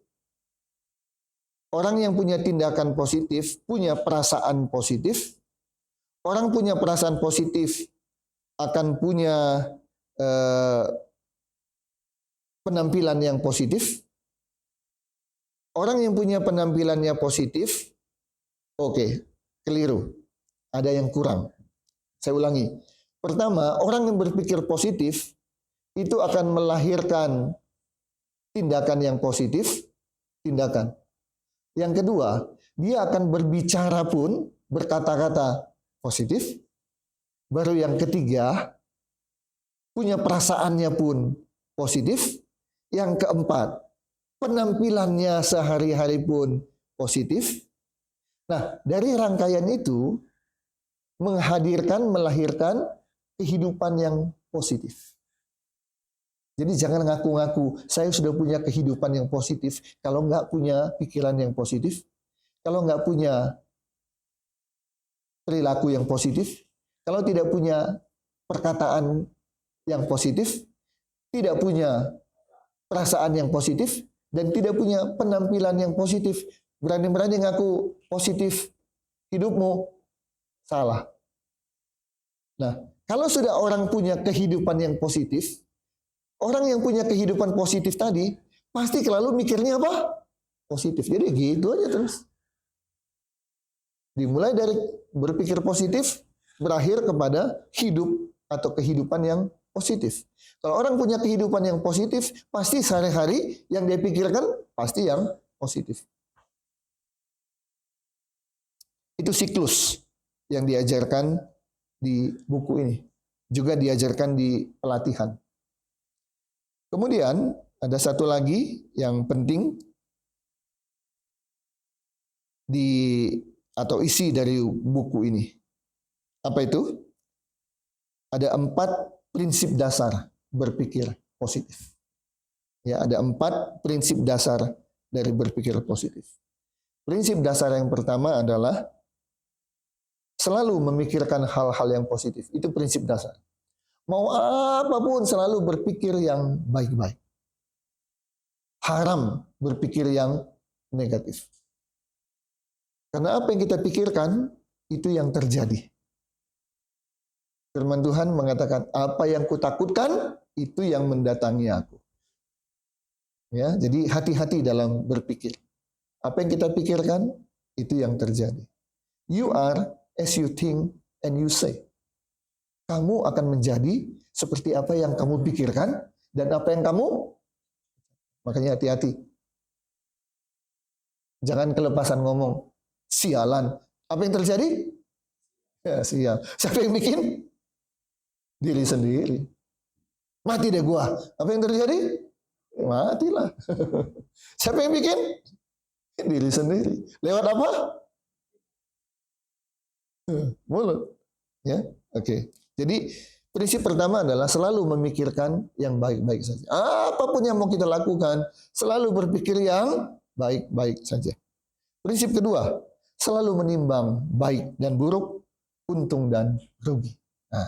Orang yang punya tindakan positif punya perasaan positif. Orang punya perasaan positif akan punya penampilan yang positif. Orang yang punya penampilannya positif, oke, keliru. Ada yang kurang. Saya ulangi. Pertama, orang yang berpikir positif itu akan melahirkan tindakan yang positif, tindakan. Yang kedua, dia akan berbicara pun, berkata-kata positif. Baru yang ketiga, punya perasaannya pun positif. Yang keempat, penampilannya sehari-hari pun positif. Nah, dari rangkaian itu, melahirkan kehidupan yang positif. Jadi jangan ngaku-ngaku, saya sudah punya kehidupan yang positif. Kalau nggak punya pikiran yang positif, kalau nggak punya perilaku yang positif, kalau tidak punya perkataan yang positif, tidak punya perasaan yang positif, dan tidak punya penampilan yang positif, berani-berani ngaku positif hidupmu, salah. Nah, kalau sudah orang punya kehidupan yang positif, orang yang punya kehidupan positif tadi pasti selalu mikirnya apa? Positif. Jadi gitu aja terus. Dimulai dari berpikir positif, berakhir kepada hidup atau kehidupan yang positif. Kalau orang punya kehidupan yang positif, pasti sehari-hari yang dia pikirkan pasti yang positif. Itu siklus yang diajarkan di buku ini. Juga diajarkan di pelatihan. Kemudian ada satu lagi yang penting atau isi dari buku ini. Apa itu? Ada 4 prinsip dasar berpikir positif. Ya, ada 4 prinsip dasar dari berpikir positif. Prinsip dasar yang pertama adalah selalu memikirkan hal-hal yang positif. Itu prinsip dasar. Mau apapun selalu berpikir yang baik-baik. Haram berpikir yang negatif. Karena apa yang kita pikirkan, itu yang terjadi. Firman Tuhan mengatakan, apa yang kutakutkan itu yang mendatangi aku. Ya, jadi hati-hati dalam berpikir. Apa yang kita pikirkan itu yang terjadi. You are as you think and you say. Kamu akan menjadi seperti apa yang kamu pikirkan dan apa yang kamu. Makanya hati-hati. Jangan kelepasan ngomong. Sialan. Apa yang terjadi? Ya, sial. Siapa yang bikin? Diri sendiri. Mati deh gua. Apa yang terjadi? Matilah. Siapa yang bikin? Diri sendiri. Lewat apa? Mulut. Ya, oke. Jadi prinsip pertama adalah selalu memikirkan yang baik-baik saja. Apapun yang mau kita lakukan, selalu berpikir yang baik-baik saja. Prinsip kedua, selalu menimbang baik dan buruk, untung dan rugi. Nah,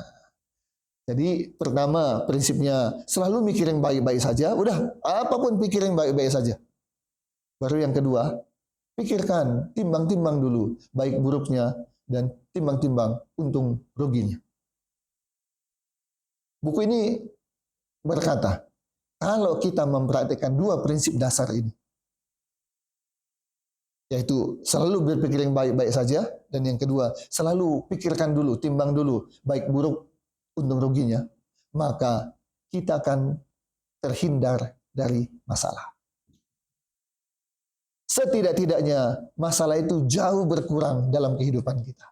jadi pertama prinsipnya selalu mikir yang baik-baik saja. Udah, apapun pikir yang baik-baik saja. Baru yang kedua, pikirkan, timbang-timbang dulu baik buruknya dan timbang-timbang untung ruginya. Buku ini berkata, kalau kita mempraktikkan dua prinsip dasar ini, yaitu selalu berpikir yang baik-baik saja, dan yang kedua, selalu pikirkan dulu, timbang dulu baik buruk untung ruginya, maka kita akan terhindar dari masalah. Setidak-tidaknya masalah itu jauh berkurang dalam kehidupan kita.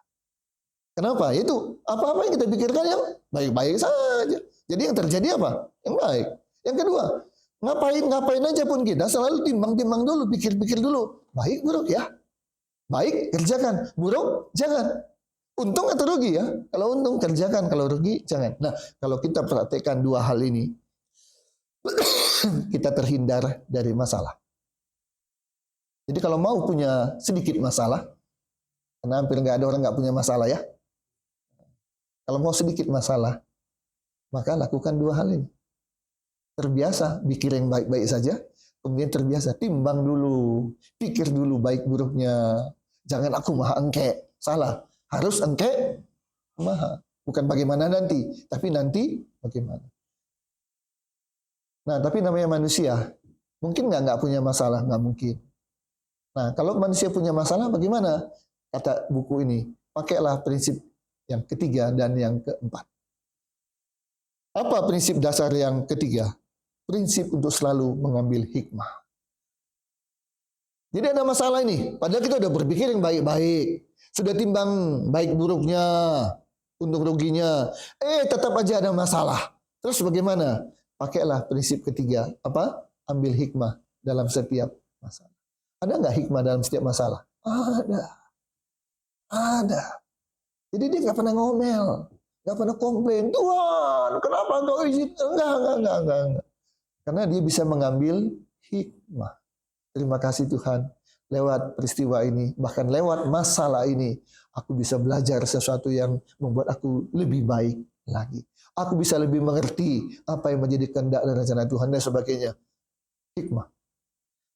Kenapa? Itu apa-apa yang kita pikirkan yang baik-baik saja. Jadi yang terjadi apa? Yang baik. Yang kedua, ngapain aja pun kita selalu timbang-timbang dulu, pikir-pikir dulu. Baik buruk ya. Baik kerjakan, buruk jangan. Untung atau rugi ya? Kalau untung kerjakan, kalau rugi jangan. Nah, kalau kita praktekkan dua hal ini, kita terhindar dari masalah. Jadi kalau mau punya sedikit masalah, karena hampir nggak ada orang nggak punya masalah ya. Kalau mau sedikit masalah, maka lakukan dua hal ini. Terbiasa pikir yang baik-baik saja, kemudian terbiasa timbang dulu, pikir dulu baik buruknya. Jangan aku maha engke, salah. Harus engke maha. Bukan bagaimana nanti, tapi nanti bagaimana. Nah, tapi namanya manusia, mungkin nggak punya masalah, nggak mungkin. Nah, kalau manusia punya masalah, bagaimana? Kata buku ini, pakailah prinsip yang ketiga dan yang keempat. Apa prinsip dasar yang ketiga? Prinsip untuk selalu mengambil hikmah. Jadi ada masalah ini, padahal kita udah berpikir yang baik-baik, sudah timbang baik buruknya, untung ruginya, tetap aja ada masalah. Terus bagaimana? Pakailah prinsip ketiga, apa? Ambil hikmah dalam setiap masalah. Ada nggak hikmah dalam setiap masalah? Ada. Jadi dia nggak pernah ngomel, nggak pernah komplain. Tuhan, kenapa engkau izin? Enggak. Karena dia bisa mengambil hikmah. Terima kasih Tuhan, lewat peristiwa ini, bahkan lewat masalah ini, aku bisa belajar sesuatu yang membuat aku lebih baik lagi. Aku bisa lebih mengerti apa yang menjadi kehendak dan rencana Tuhan dan sebagainya. Hikmah.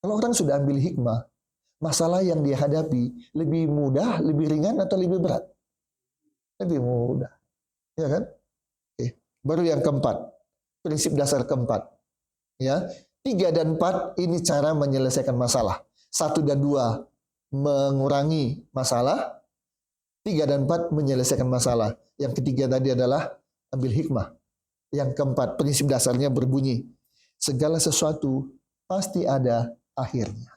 Kalau orang sudah ambil hikmah, masalah yang dia hadapi lebih mudah, lebih ringan atau lebih berat? Lebih mudah. Ya kan? Oke. Baru yang keempat. Prinsip dasar keempat. Ya. 3 dan 4 ini cara menyelesaikan masalah. 1 dan 2 mengurangi masalah. 3 dan 4 menyelesaikan masalah. Yang ketiga tadi adalah ambil hikmah. Yang keempat, prinsip dasarnya berbunyi, segala sesuatu pasti ada akhirnya.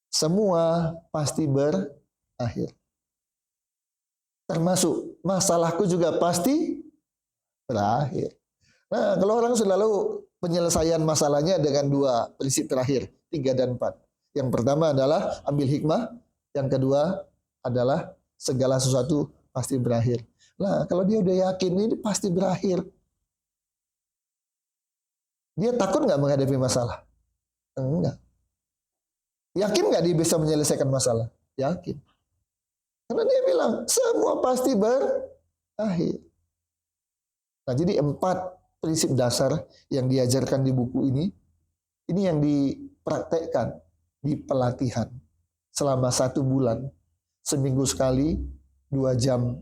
Semua pasti berakhir. Termasuk masalahku juga pasti berakhir. Nah, kalau orang selalu penyelesaian masalahnya dengan 2 prinsip terakhir, 3 dan 4. Yang pertama adalah ambil hikmah, yang kedua adalah segala sesuatu pasti berakhir. Nah, kalau dia udah yakin ini pasti berakhir, dia takut nggak menghadapi masalah? Enggak. Yakin nggak dia bisa menyelesaikan masalah? Yakin. Karena dia bilang, semua pasti berakhir. Nah, jadi 4 prinsip dasar yang diajarkan di buku ini yang dipraktekkan di pelatihan selama 1 bulan, seminggu sekali, 2 jam,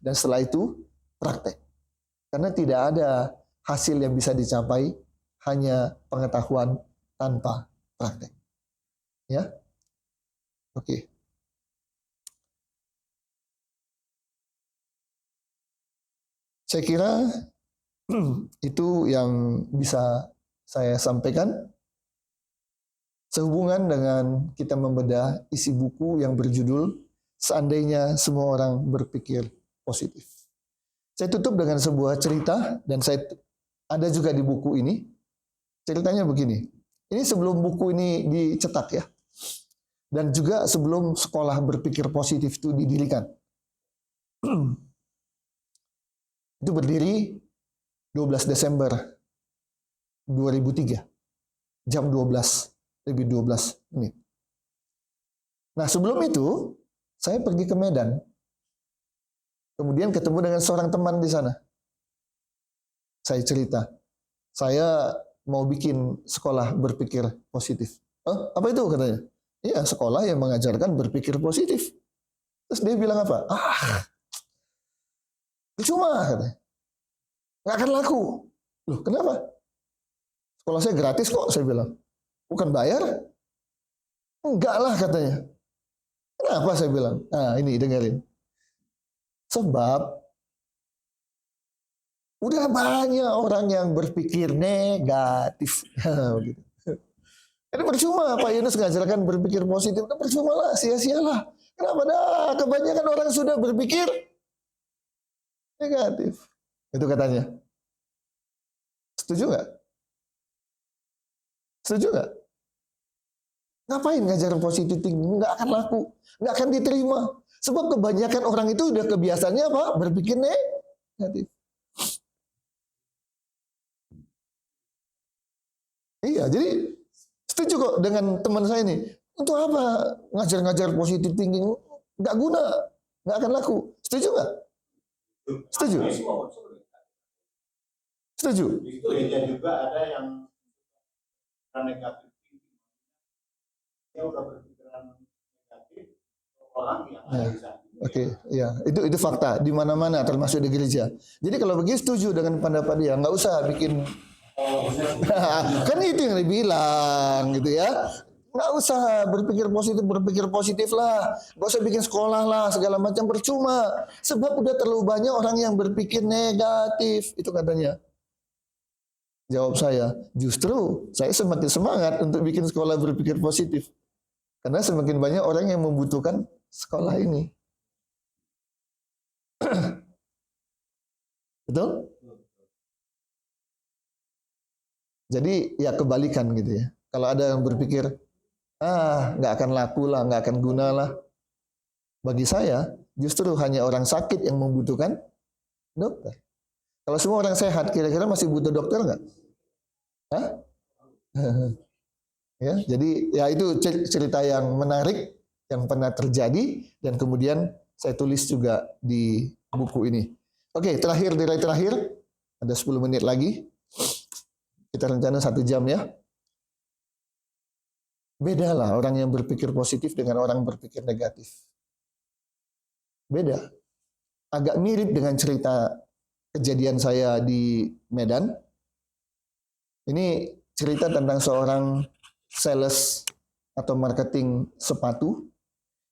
dan setelah itu praktek. Karena tidak ada hasil yang bisa dicapai hanya pengetahuan tanpa praktek. Ya, oke. Saya kira itu yang bisa saya sampaikan sehubungan dengan kita membedah isi buku yang berjudul Seandainya Semua Orang Berpikir Positif. Saya tutup dengan sebuah cerita dan saya ada juga di buku ini. Ceritanya begini. Ini sebelum buku ini dicetak ya. Dan juga sebelum sekolah berpikir positif itu didirikan. Itu berdiri 12 Desember 2003. Jam 12, lebih 12 menit. Nah, sebelum itu saya pergi ke Medan. Kemudian ketemu dengan seorang teman di sana. Saya cerita, saya mau bikin sekolah berpikir positif. Oh, apa itu katanya? Iya, sekolah yang mengajarkan berpikir positif. Terus dia bilang apa? Cuma katanya. Nggak akan laku. Loh, kenapa? Sekolah saya gratis kok, saya bilang. Bukan bayar? Enggak lah katanya. Kenapa saya bilang? Nah, ini dengerin. Sebab udah banyak orang yang berpikir negatif. Begitu. Ini percuma Pak Yunus ngajarkan berpikir positif. Nah, percuma lah, sia-sialah. Kenapa dah? Kebanyakan orang sudah berpikir negatif. Itu katanya. Setuju nggak? Setuju nggak? Ngapain ngajarin positif thinking? Nggak akan laku. Nggak akan diterima. Sebab kebanyakan orang itu udah kebiasaannya apa? Berpikir negatif. Iya, jadi setuju kok dengan teman saya ini. Untuk apa ngajar-ngajar positif thinking? Nggak guna. Nggak akan laku. Setuju nggak? Setuju? Setuju?
Itu ya juga ada yang negatif. Dia udah berpikiran negatif, orang yang
Oke, ya itu fakta di mana-mana termasuk di gereja. Jadi kalau begitu setuju dengan pendapat dia, nggak usah bikin kan itu yang dibilang gitu ya. Nggak usah berpikir positif lah. Nggak usah bikin sekolah lah, segala macam percuma. Sebab udah terlalu banyak orang yang berpikir negatif, itu katanya. Jawab saya, justru saya semakin semangat untuk bikin sekolah berpikir positif. Karena semakin banyak orang yang membutuhkan sekolah ini. Betul? Jadi ya kebalikan gitu ya. Kalau ada yang berpikir, nggak akan laku lah, nggak akan guna lah. Bagi saya, justru hanya orang sakit yang membutuhkan dokter. Kalau semua orang sehat, kira-kira masih butuh dokter nggak? Hah? Ya, jadi ya itu cerita yang menarik yang pernah terjadi dan kemudian saya tulis juga di buku ini. Oke, terakhir ada 10 menit lagi. Kita rencana 1 jam ya. Bedalah orang yang berpikir positif dengan orang berpikir negatif. Beda. Agak mirip dengan cerita kejadian saya di Medan. Ini cerita tentang seorang sales atau marketing sepatu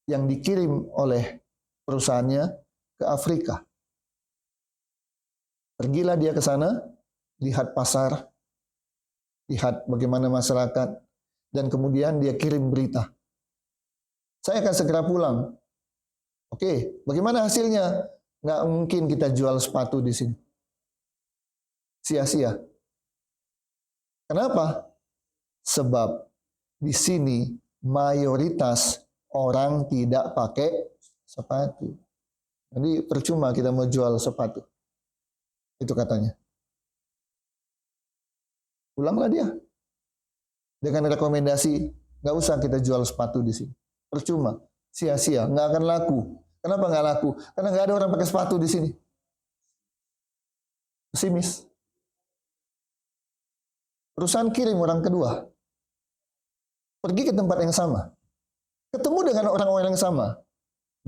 yang dikirim oleh perusahaannya ke Afrika. Pergilah dia ke sana, lihat pasar, lihat bagaimana masyarakat, dan kemudian dia kirim berita. Saya akan segera pulang. Oke, bagaimana hasilnya? Nggak mungkin kita jual sepatu di sini. Sia-sia. Kenapa? Sebab di sini mayoritas orang tidak pakai sepatu. Jadi percuma kita mau jual sepatu. Itu katanya. Pulanglah dia. Dengan rekomendasi, nggak usah kita jual sepatu di sini. Percuma, sia-sia, nggak akan laku. Kenapa nggak laku? Karena nggak ada orang pakai sepatu di sini. Pesimis. Perusahaan kirim orang kedua. Pergi ke tempat yang sama. Ketemu dengan orang-orang yang sama.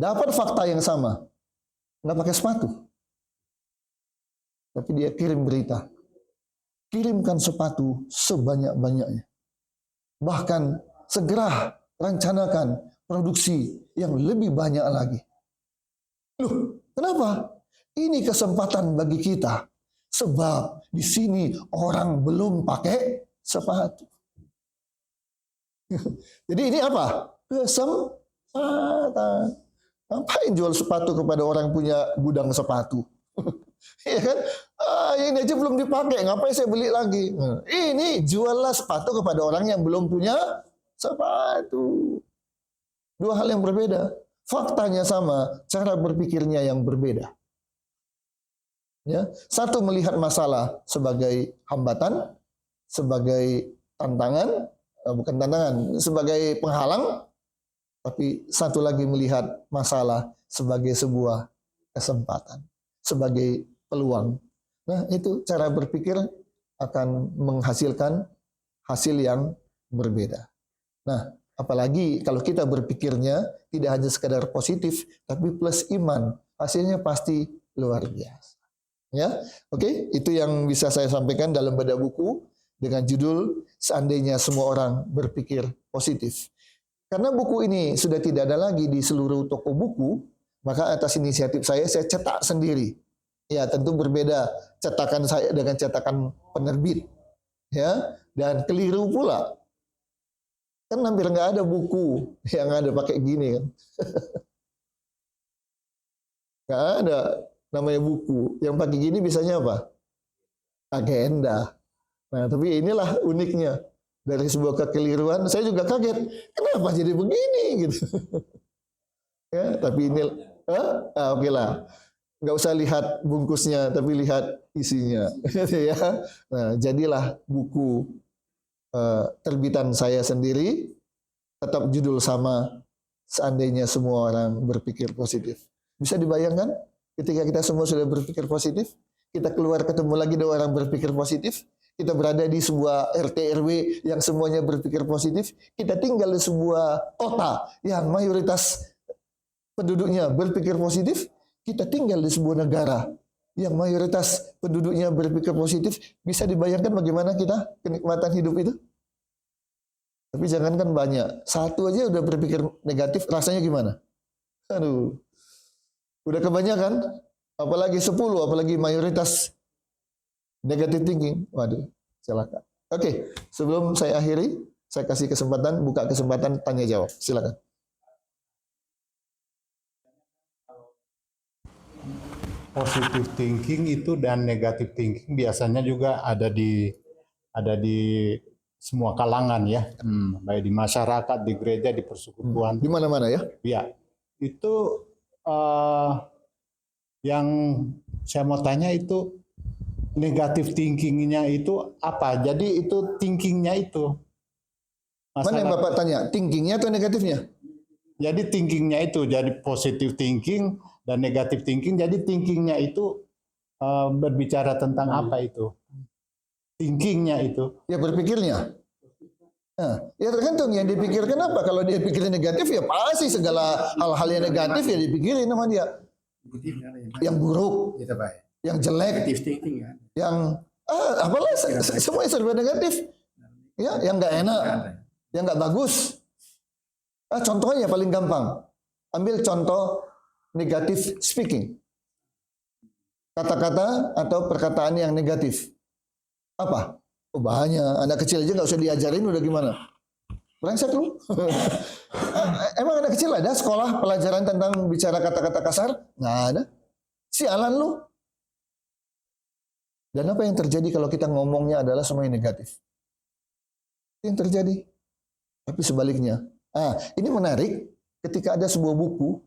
dapat fakta yang sama, nggak pakai sepatu. Tapi dia kirim berita, kirimkan sepatu sebanyak-banyaknya. Bahkan segera rencanakan produksi yang lebih banyak lagi. Loh, kenapa? Ini kesempatan bagi kita. Sebab di sini orang belum pakai sepatu. Jadi ini apa? Kesempatan. Ngapain jual sepatu kepada orang punya gudang sepatu? Ya kan? Ini aja belum dipakai, ngapain saya beli lagi? Ini juallah sepatu kepada orang yang belum punya sepatu. Dua hal yang berbeda. Faktanya sama, cara berpikirnya yang berbeda. Ya, satu melihat masalah sebagai hambatan, sebagai tantangan, bukan tantangan, sebagai penghalang, tapi satu lagi melihat masalah sebagai sebuah kesempatan, sebagai peluang. Nah, itu cara berpikir akan menghasilkan hasil yang berbeda. Nah, apalagi kalau kita berpikirnya tidak hanya sekadar positif, tapi plus iman, hasilnya pasti luar biasa. Ya, oke, itu yang bisa saya sampaikan dalam bedah buku dengan judul Seandainya Semua Orang Berpikir Positif. Karena buku ini sudah tidak ada lagi di seluruh toko buku, maka atas inisiatif saya cetak sendiri. Ya, tentu berbeda cetakan saya dengan cetakan penerbit. Ya, dan keliru pula. Kan hampir nggak ada buku yang ada pakai gini kan. Nggak ada namanya buku. Yang pakai gini biasanya apa? Agenda. Nah, tapi inilah uniknya. Dari sebuah kekeliruan, saya juga kaget. Kenapa jadi begini gitu. Ya, tapi ini oke lah. Nggak usah lihat bungkusnya, tapi lihat isinya. Ya. Nah, jadilah buku terbitan saya sendiri, tetap judul sama, Seandainya Semua Orang Berpikir Positif. Bisa dibayangkan ketika kita semua sudah berpikir positif, kita keluar ketemu lagi dua orang berpikir positif, kita berada di sebuah RT RW yang semuanya berpikir positif, kita tinggal di sebuah kota yang mayoritas penduduknya berpikir positif, kita tinggal di sebuah negara yang mayoritas penduduknya berpikir positif. Bisa dibayangkan bagaimana kita kenikmatan hidup itu? Tapi jangankan banyak, satu aja udah berpikir negatif, rasanya gimana? Aduh, udah kebanyakan, apalagi 10, apalagi mayoritas negative thinking. Waduh, celaka. Oke, sebelum saya akhiri, saya kasih kesempatan, buka kesempatan tanya jawab. Silakan.
Positive thinking itu dan negative thinking biasanya juga ada di semua kalangan ya, baik di masyarakat, di gereja, di persekutuan,
di mana-mana ya.
Ya, itu yang saya mau tanya itu negative thinkingnya itu apa? Jadi itu thinkingnya itu.
Mana yang Bapak tanya? Thinkingnya atau negatifnya?
Jadi thinkingnya itu jadi positive thinking dan negative thinking. Jadi thinkingnya itu berbicara tentang apa itu? Thinkingnya itu.
Ya berpikirnya. Nah, ya tergantung yang dipikirkan apa. Kalau dia pikirnya negatif ya pasti segala hal-hal yang negatif ya dipikirin sama dia. Yang buruk, yang jelek, yang apalah semuanya serba negatif. Ya, yang nggak enak, yang nggak bagus. Contohnya paling gampang. Ambil contoh negative speaking. Kata-kata atau perkataan yang negatif. Apa? Oh banyak. Anak kecil aja nggak usah diajarin udah gimana? Brengsek lu. Emang anak kecil ada sekolah pelajaran tentang bicara kata-kata kasar? Nggak ada. Sialan lu. Dan apa yang terjadi kalau kita ngomongnya adalah semuanya negatif? Yang terjadi. Tapi sebaliknya. Ini menarik ketika ada sebuah buku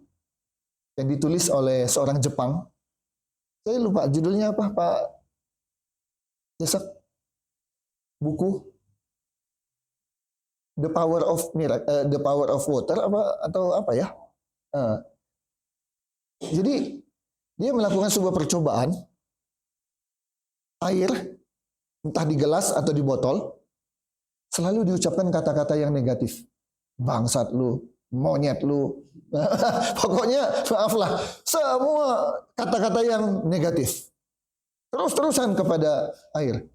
yang ditulis oleh seorang Jepang. Saya lupa judulnya apa, Pak Desak. Buku The Power of Water atau apa ya? Jadi dia melakukan sebuah percobaan air entah di gelas atau di botol selalu diucapkan kata-kata yang negatif. Bangsat lu, monyet lu. Pokoknya maaflah, semua kata-kata yang negatif. Terus-terusan kepada air.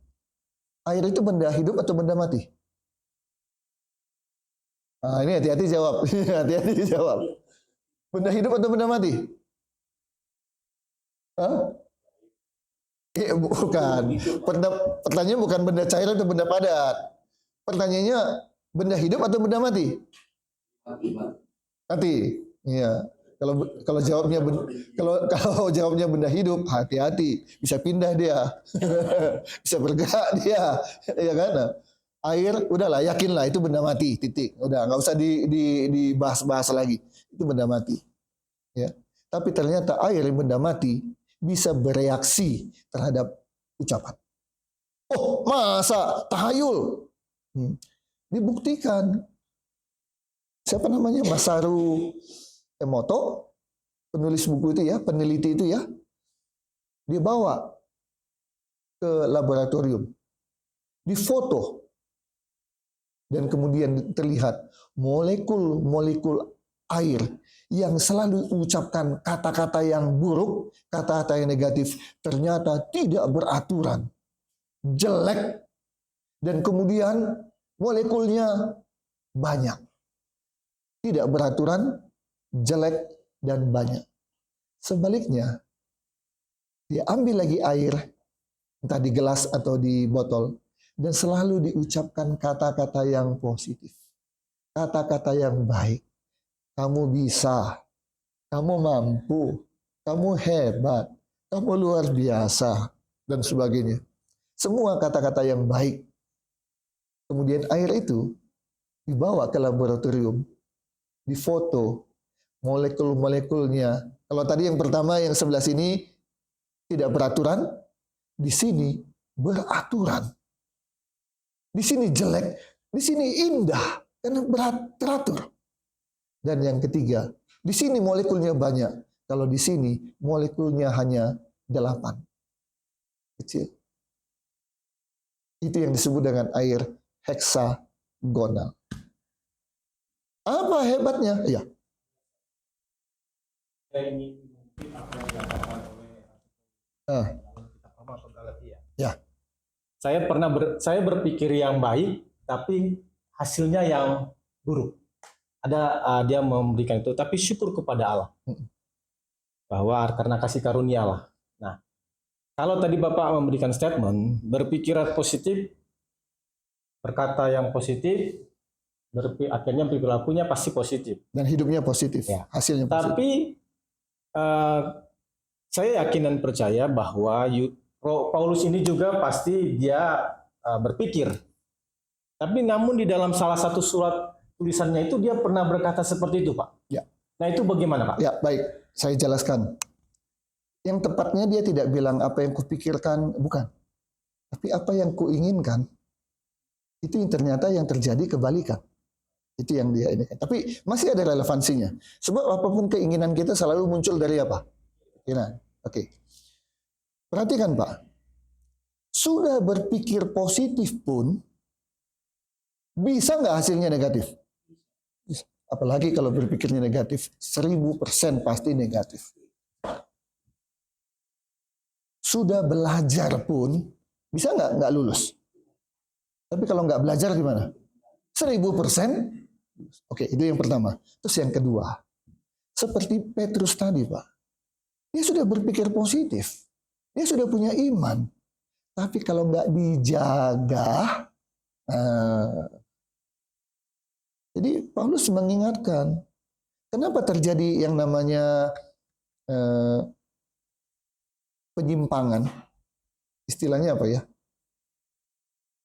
Air itu benda hidup atau benda mati? Nah, ini hati-hati jawab. Hati-hati jawab. Benda hidup atau benda mati? Hah? Bukan. Pertanyaannya bukan benda cair atau benda padat. Pertanyaannya benda hidup atau benda mati? Mati. Iya. Kalau jawabnya kalau jawabnya benda hidup, hati-hati, bisa pindah dia. Bisa bergerak dia. Ya kan? Air, udahlah, yakinlah itu benda mati, titik. Udah, nggak usah dibahas-bahas lagi. Itu benda mati. Ya. Tapi ternyata air yang benda mati bisa bereaksi terhadap ucapan. Oh, masa tahayul? Dibuktikan. Siapa namanya? Masaru Emoto, penulis buku itu ya, peneliti itu ya, dia bawa ke laboratorium, difoto, dan kemudian terlihat molekul-molekul air yang selalu mengucapkan kata-kata yang buruk, kata-kata yang negatif, ternyata tidak beraturan, jelek, dan kemudian molekulnya banyak, tidak beraturan, jelek, dan banyak. Sebaliknya, dia ambil lagi air, entah di gelas atau di botol, dan selalu diucapkan kata-kata yang positif, kata-kata yang baik. Kamu bisa, kamu mampu, kamu hebat, kamu luar biasa, dan sebagainya. Semua kata-kata yang baik. Kemudian air itu dibawa ke laboratorium, difoto, molekul-molekulnya. Kalau tadi yang pertama yang sebelah sini tidak beraturan, di sini beraturan. Di sini jelek, di sini indah, karena teratur. Dan yang ketiga, di sini molekulnya banyak. Kalau di sini molekulnya hanya 8. Kecil. Itu yang disebut dengan air heksagonal. Apa hebatnya? Ya. Ya.
Saya berpikir yang baik, tapi hasilnya yang buruk. Dia memberikan itu, tapi syukur kepada Allah bahwa karena kasih karunia lah. Nah, kalau tadi Bapak memberikan statement, berpikiran positif, berkata yang positif, akhirnya perilakunya pasti positif
dan hidupnya positif, ya. Hasilnya positif.
Tapi saya yakin dan percaya bahwa Paulus ini juga pasti dia berpikir. Tapi namun di dalam salah satu surat tulisannya itu dia pernah berkata seperti itu, Pak.
Ya.
Nah, itu bagaimana, Pak?
Ya, baik. Saya jelaskan. Yang tepatnya dia tidak bilang apa yang kupikirkan, bukan. Tapi apa yang kuinginkan. Itu yang ternyata yang terjadi kebalikan. Itu yang dia ini. Tapi masih ada relevansinya. Sebab apapun keinginan kita selalu muncul dari apa? Keinginan. Oke. Perhatikan, Pak. Sudah berpikir positif pun bisa nggak hasilnya negatif? Apalagi kalau berpikirnya negatif, 1000% pasti negatif. Sudah belajar pun bisa nggak lulus? Tapi kalau nggak belajar gimana? 1000%? Oke, itu yang pertama. Terus yang kedua, seperti Petrus tadi, Pak. Dia sudah berpikir positif. Dia sudah punya iman. Tapi kalau nggak dijaga, jadi Paulus mengingatkan, kenapa terjadi yang namanya penyimpangan? Istilahnya apa ya?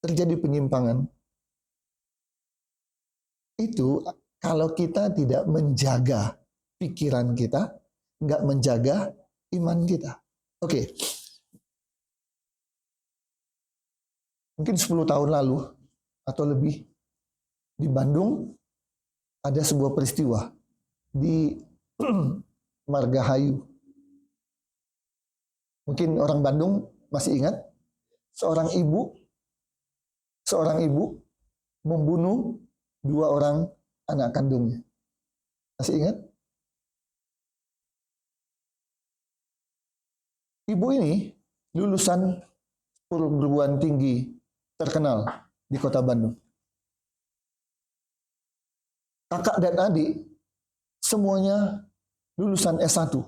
Terjadi penyimpangan. Itu kalau kita tidak menjaga pikiran kita, nggak menjaga iman kita. Oke. Mungkin 10 tahun lalu atau lebih di Bandung ada sebuah peristiwa di Margahayu. Mungkin orang Bandung masih ingat seorang ibu membunuh 2 orang anak kandungnya. Masih ingat? Ibu ini lulusan perguruan tinggi terkenal di kota Bandung. Kakak dan adik semuanya lulusan S1.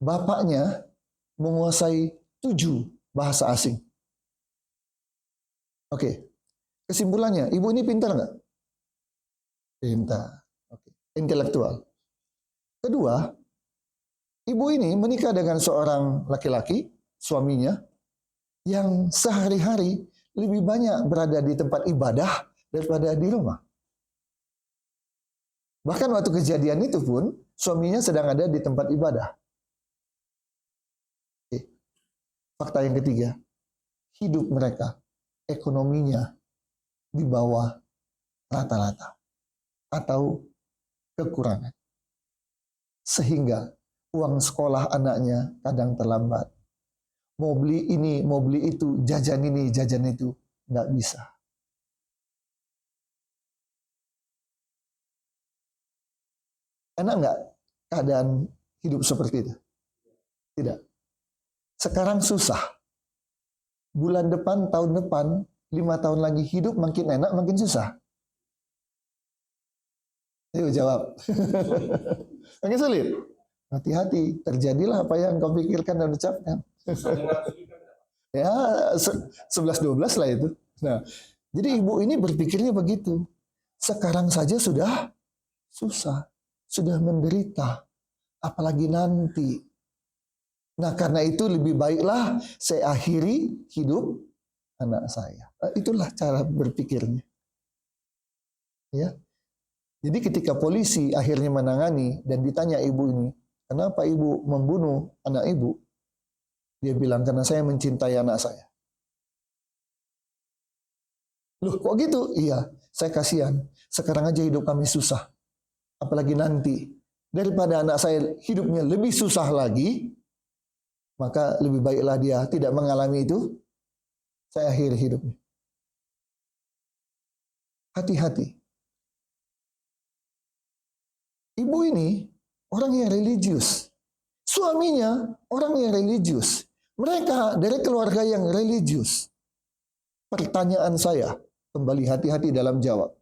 Bapaknya menguasai 7 bahasa asing. Oke, kesimpulannya, ibu ini pintar nggak? Pintar. Oke. Intelektual. Kedua, ibu ini menikah dengan seorang laki-laki, suaminya, yang sehari-hari lebih banyak berada di tempat ibadah daripada di rumah. Bahkan waktu kejadian itu pun, suaminya sedang ada di tempat ibadah. Oke. Fakta yang ketiga, hidup mereka, ekonominya di bawah rata-rata atau kekurangan. Sehingga uang sekolah anaknya kadang terlambat. Mau beli ini, mau beli itu, jajan ini, jajan itu, nggak bisa. Enak nggak keadaan hidup seperti itu? Tidak. Sekarang susah. Bulan depan, tahun depan, 5 tahun lagi hidup makin enak, makin susah. Ayo jawab. Makin sulit. Hati-hati, terjadilah apa yang kau pikirkan dan ucapkan. Ya, 11-12 lah itu. Nah, jadi ibu ini berpikirnya begitu. Sekarang saja sudah susah, sudah menderita, apalagi nanti. Nah, karena itu lebih baiklah saya akhiri hidup anak saya. Itulah cara berpikirnya. Ya. Jadi ketika polisi akhirnya menangani dan ditanya ibu ini, kenapa ibu membunuh anak ibu? Dia bilang, karena saya mencintai anak saya. Loh, kok gitu? Iya, saya kasihan. Sekarang aja hidup kami susah. Apalagi nanti. Daripada anak saya hidupnya lebih susah lagi, maka lebih baiklah dia tidak mengalami itu. Saya akhiri hidupnya. Hati-hati. Ibu ini orang yang religius. Suaminya orang yang religius. Mereka dari keluarga yang religius. Pertanyaan saya, kembali hati-hati dalam jawab.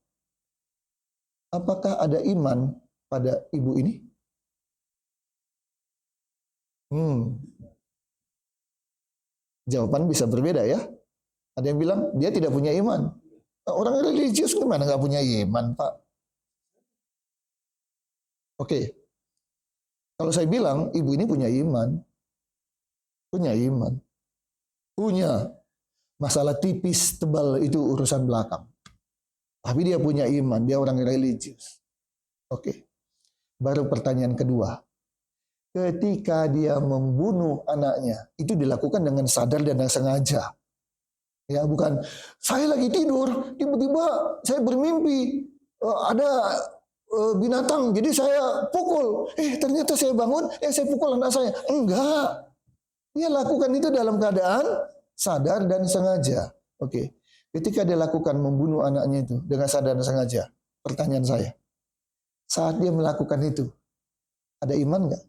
Apakah ada iman pada ibu ini? Jawaban bisa berbeda ya. Ada yang bilang dia tidak punya iman. Orang religius gimana nggak punya iman, Pak? Oke. Kalau saya bilang ibu ini punya iman. Punya iman. Punya. Masalah tipis, tebal itu urusan belakang. Tapi dia punya iman, dia orang religius. Oke. Baru pertanyaan kedua. Ketika dia membunuh anaknya, itu dilakukan dengan sadar dan sengaja. Ya, bukan saya lagi tidur, tiba-tiba saya bermimpi ada binatang, jadi saya pukul. Ternyata saya bangun, saya pukul anak saya. Enggak. Dia lakukan itu dalam keadaan sadar dan sengaja. Oke. Ketika dia lakukan membunuh anaknya itu dengan sadar dan sengaja, pertanyaan saya, saat dia melakukan itu, ada iman nggak?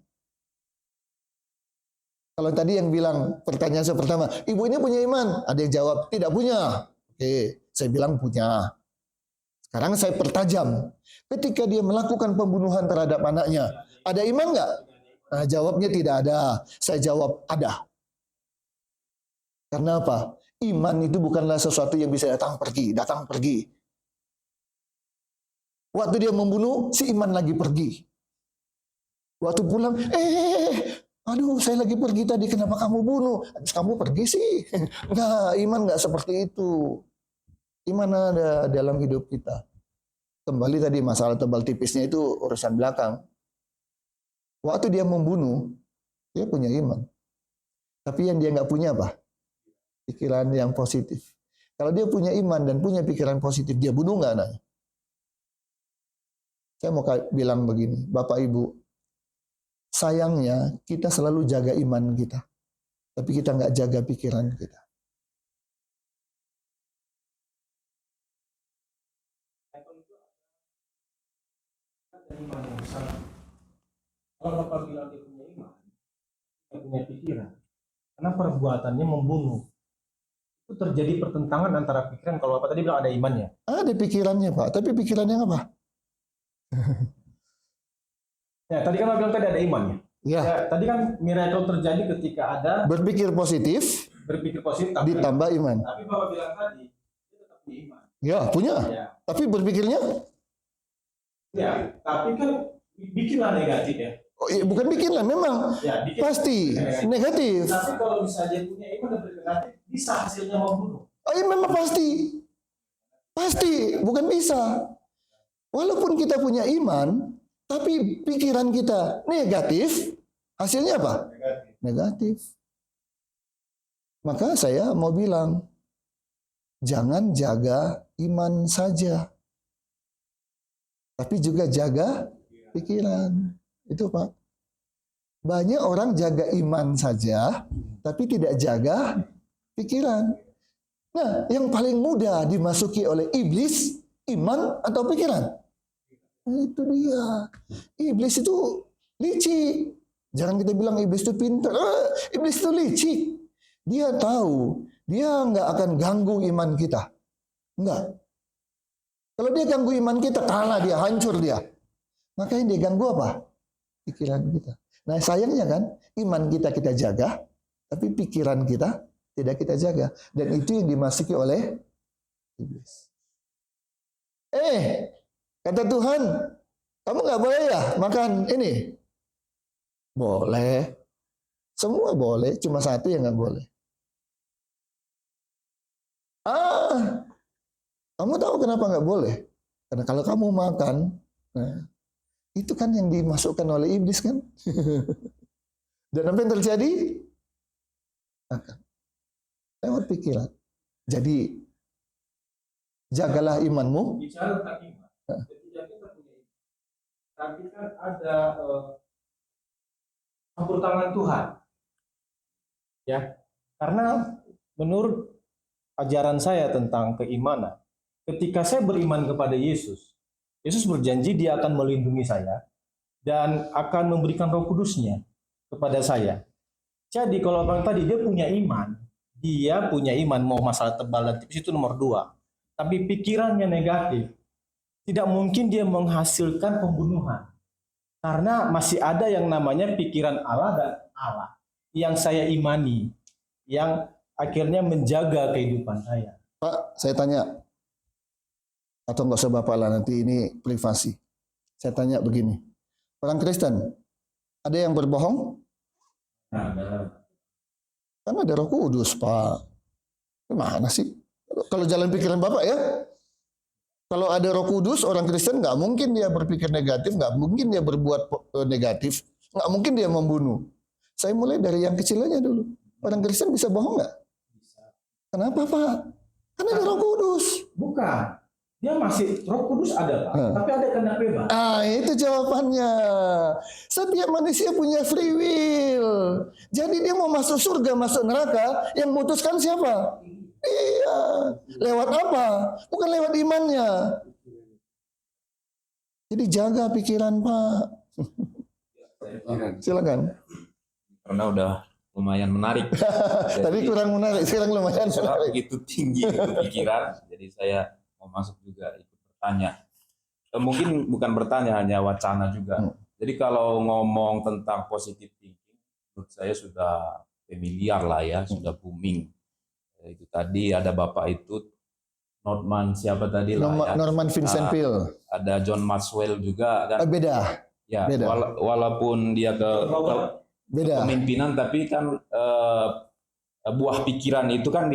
Kalau tadi yang bilang pertanyaan saya pertama, ibu ini punya iman? Ada yang jawab, tidak punya. Oke, saya bilang punya. Sekarang saya pertajam. Ketika dia melakukan pembunuhan terhadap anaknya, ada iman nggak? Nah, jawabnya tidak ada. Saya jawab ada. Karena apa? Iman itu bukanlah sesuatu yang bisa datang pergi. Waktu dia membunuh, si iman lagi pergi. Waktu pulang, aduh saya lagi pergi tadi, kenapa kamu bunuh? Habis kamu pergi sih. Enggak, iman enggak seperti itu. Iman ada dalam hidup kita. Kembali tadi masalah tebal tipisnya itu urusan belakang. Waktu dia membunuh, dia punya iman. Tapi yang dia nggak punya apa? Pikiran yang positif. Kalau dia punya iman dan punya pikiran positif, dia bunuh nggak anaknya? Saya mau bilang begini, Bapak Ibu, sayangnya kita selalu jaga iman kita, tapi kita nggak jaga pikiran kita.
Iman yang besar. Kalau Bapak bilang dia punya iman, dia punya pikiran, karena perbuatannya membunuh. Itu terjadi pertentangan antara pikiran. Kalau Bapak tadi bilang ada imannya.
Ada pikirannya Pak, tapi pikirannya apa?
Ya, tadi kan Bapak bilang tadi ada imannya.
Ya,
Ya, tadi kan miracle terjadi ketika ada
berpikir positif
berpikir positif, tapi
ditambah iman.
Bapak bilang tadi dia tetap punya iman.
Ya, punya.
Ya,
Tapi berpikirnya,
ya, tapi kan bikinlah negatif ya.
oh, iya, bukan bikinlah, memang
Ya, bikin
pasti negatif.
Tapi kalau misalnya dia punya iman dan berpikir negatif, bisa hasilnya membunuh.
Oh iya, memang pasti. Pasti, bukan bisa. Walaupun kita punya iman, tapi pikiran kita negatif, hasilnya apa? Negatif. Maka saya mau bilang, jangan jaga iman saja, tapi juga jaga pikiran. Itu Pak. Banyak orang jaga iman saja, tapi tidak jaga pikiran. Nah, yang paling mudah dimasuki oleh iblis, iman atau pikiran? Itu dia. Iblis itu licik. Jangan kita bilang iblis itu pintar. Iblis itu licik. Dia tahu, dia nggak akan ganggu iman kita. Enggak. Kalau dia ganggu iman kita, kalah dia, hancur dia. Makanya dia ganggu apa? Pikiran kita. Nah sayangnya kan, iman kita jaga, tapi pikiran kita tidak kita jaga. Dan itu yang dimasuki oleh iblis. Kata Tuhan, kamu nggak boleh ya makan ini? Boleh. Semua boleh, cuma satu yang nggak boleh. Kamu tahu kenapa nggak boleh? Karena kalau kamu makan, nah, itu kan yang dimasukkan oleh iblis kan? Dan apa yang terjadi? Makan. Lewat pikiran. Jadi, jagalah imanmu.
Bicara tentang iman, ketika kita punya iman, tapi kan ada campur tangan Tuhan. Ya, karena menurut ajaran saya tentang keimanan, ketika saya beriman kepada Yesus, Yesus berjanji dia akan melindungi saya dan akan memberikan Roh Kudus-Nya kepada saya. Jadi kalau abang tadi dia punya iman mau masalah tebal dan tipis itu nomor 2. Tapi pikirannya negatif, tidak mungkin dia menghasilkan pembunuhan. Karena masih ada yang namanya pikiran Allah dan Allah yang saya imani, yang akhirnya menjaga kehidupan saya.
Pak, saya tanya, atau nggak usah Bapak lah, nanti ini privasi. Saya tanya begini, orang Kristen, ada yang berbohong? Kan ada Roh Kudus, Pak. Gimana sih? Kalau jalan pikiran Bapak ya, kalau ada Roh Kudus, orang Kristen nggak mungkin dia berpikir negatif, nggak mungkin dia berbuat negatif, nggak mungkin dia membunuh. Saya mulai dari yang kecilnya dulu. Orang Kristen bisa bohong nggak? Kenapa Pak? Karena ada Roh Kudus.
Bukan. Dia masih Roh Kudus ada, Pak. Tapi ada kehendak bebas.
Itu jawabannya. Setiap manusia punya free will. Jadi dia mau masuk surga, masuk neraka, yang memutuskan siapa? Iya. Lewat apa? Bukan lewat imannya. Jadi jaga pikiran, Pak. Silakan.
Karena udah lumayan menarik.
Tadi kurang menarik, sekarang lumayan menarik.
Begitu tinggi itu pikiran, jadi saya mau masuk juga ikut bertanya. Mungkin bukan bertanya, hanya wacana juga. Jadi kalau ngomong tentang positive thinking, menurut saya sudah familiar lah ya, sudah booming. Itu tadi ada Bapak itu, Norman siapa tadi lah ya.
Norman Vincent Peale.
Ada John Maxwell juga kan.
Beda.
Ya,
beda.
Walaupun dia
beda.
Kepemimpinan, tapi kan buah pikiran itu kan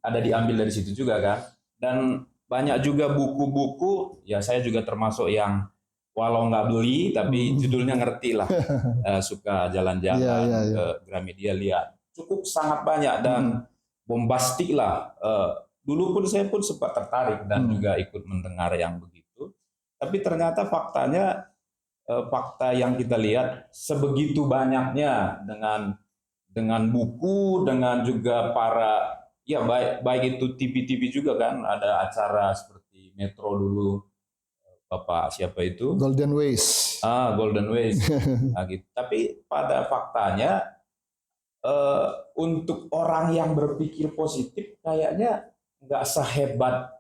ada diambil dari situ juga kan. Dan banyak juga buku-buku, ya saya juga termasuk yang walau nggak beli tapi judulnya ngerti lah. Suka jalan-jalan ke Gramedia lihat, cukup sangat banyak dan bombastik lah. Dulu pun saya pun sempat tertarik dan juga ikut mendengar yang begitu, tapi ternyata faktanya, fakta yang kita lihat sebegitu banyaknya dengan buku, dengan juga para ya baik itu TV-TV juga kan, ada acara seperti Metro dulu, Bapak siapa itu?
Golden Ways.
Golden Ways. Nah, gitu. Tapi pada faktanya untuk orang yang berpikir positif kayaknya nggak sehebat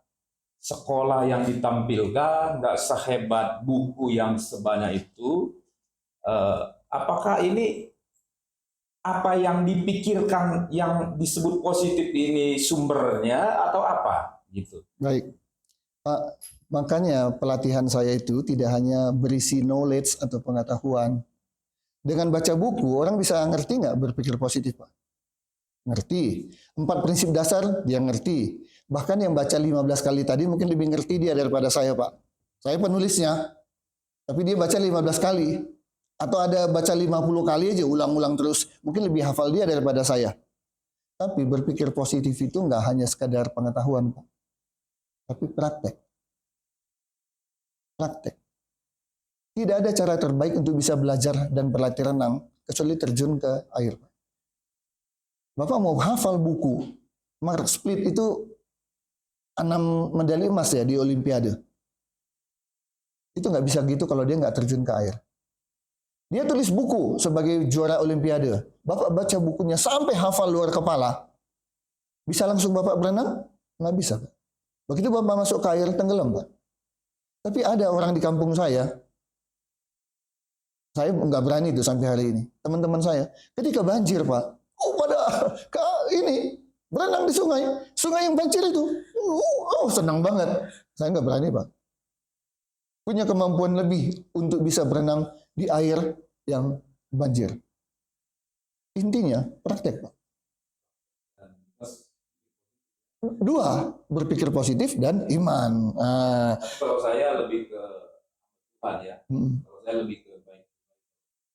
sekolah yang ditampilkan, nggak sehebat buku yang sebanyak itu. Apakah ini apa yang dipikirkan yang disebut positif ini sumbernya atau apa gitu?
Baik, Pak. Makanya pelatihan saya itu tidak hanya berisi knowledge atau pengetahuan. Dengan baca buku, orang bisa ngerti nggak berpikir positif, Pak? Ngerti. 4 prinsip dasar, dia ngerti. Bahkan yang baca 15 kali tadi mungkin lebih ngerti dia daripada saya, Pak. Saya penulisnya, tapi dia baca 15 kali. Atau ada baca 50 kali aja, ulang-ulang terus. Mungkin lebih hafal dia daripada saya. Tapi berpikir positif itu nggak hanya sekadar pengetahuan, Pak. Tapi praktek. Praktek. Tidak ada cara terbaik untuk bisa belajar dan berlatih renang kecuali terjun ke air. Bapak mau hafal buku, Mark Split itu 6 medali emas ya di Olimpiade. Itu nggak bisa gitu kalau dia nggak terjun ke air. Dia tulis buku sebagai juara Olimpiade. Bapak baca bukunya sampai hafal luar kepala. Bisa langsung Bapak berenang? Nggak bisa, Pak. Begitu Bapak masuk ke air, tenggelam, Pak. Tapi ada orang di kampung saya nggak berani itu sampai hari ini. Teman-teman saya, ketika banjir, Pak, ini berenang di sungai yang banjir itu, senang banget. Saya nggak berani, Pak. Punya kemampuan lebih untuk bisa berenang di air yang banjir. Intinya praktek, Pak. 2, berpikir positif dan iman.
Kalau saya lebih ke Tuhan ya. Kalau saya lebih ke baik.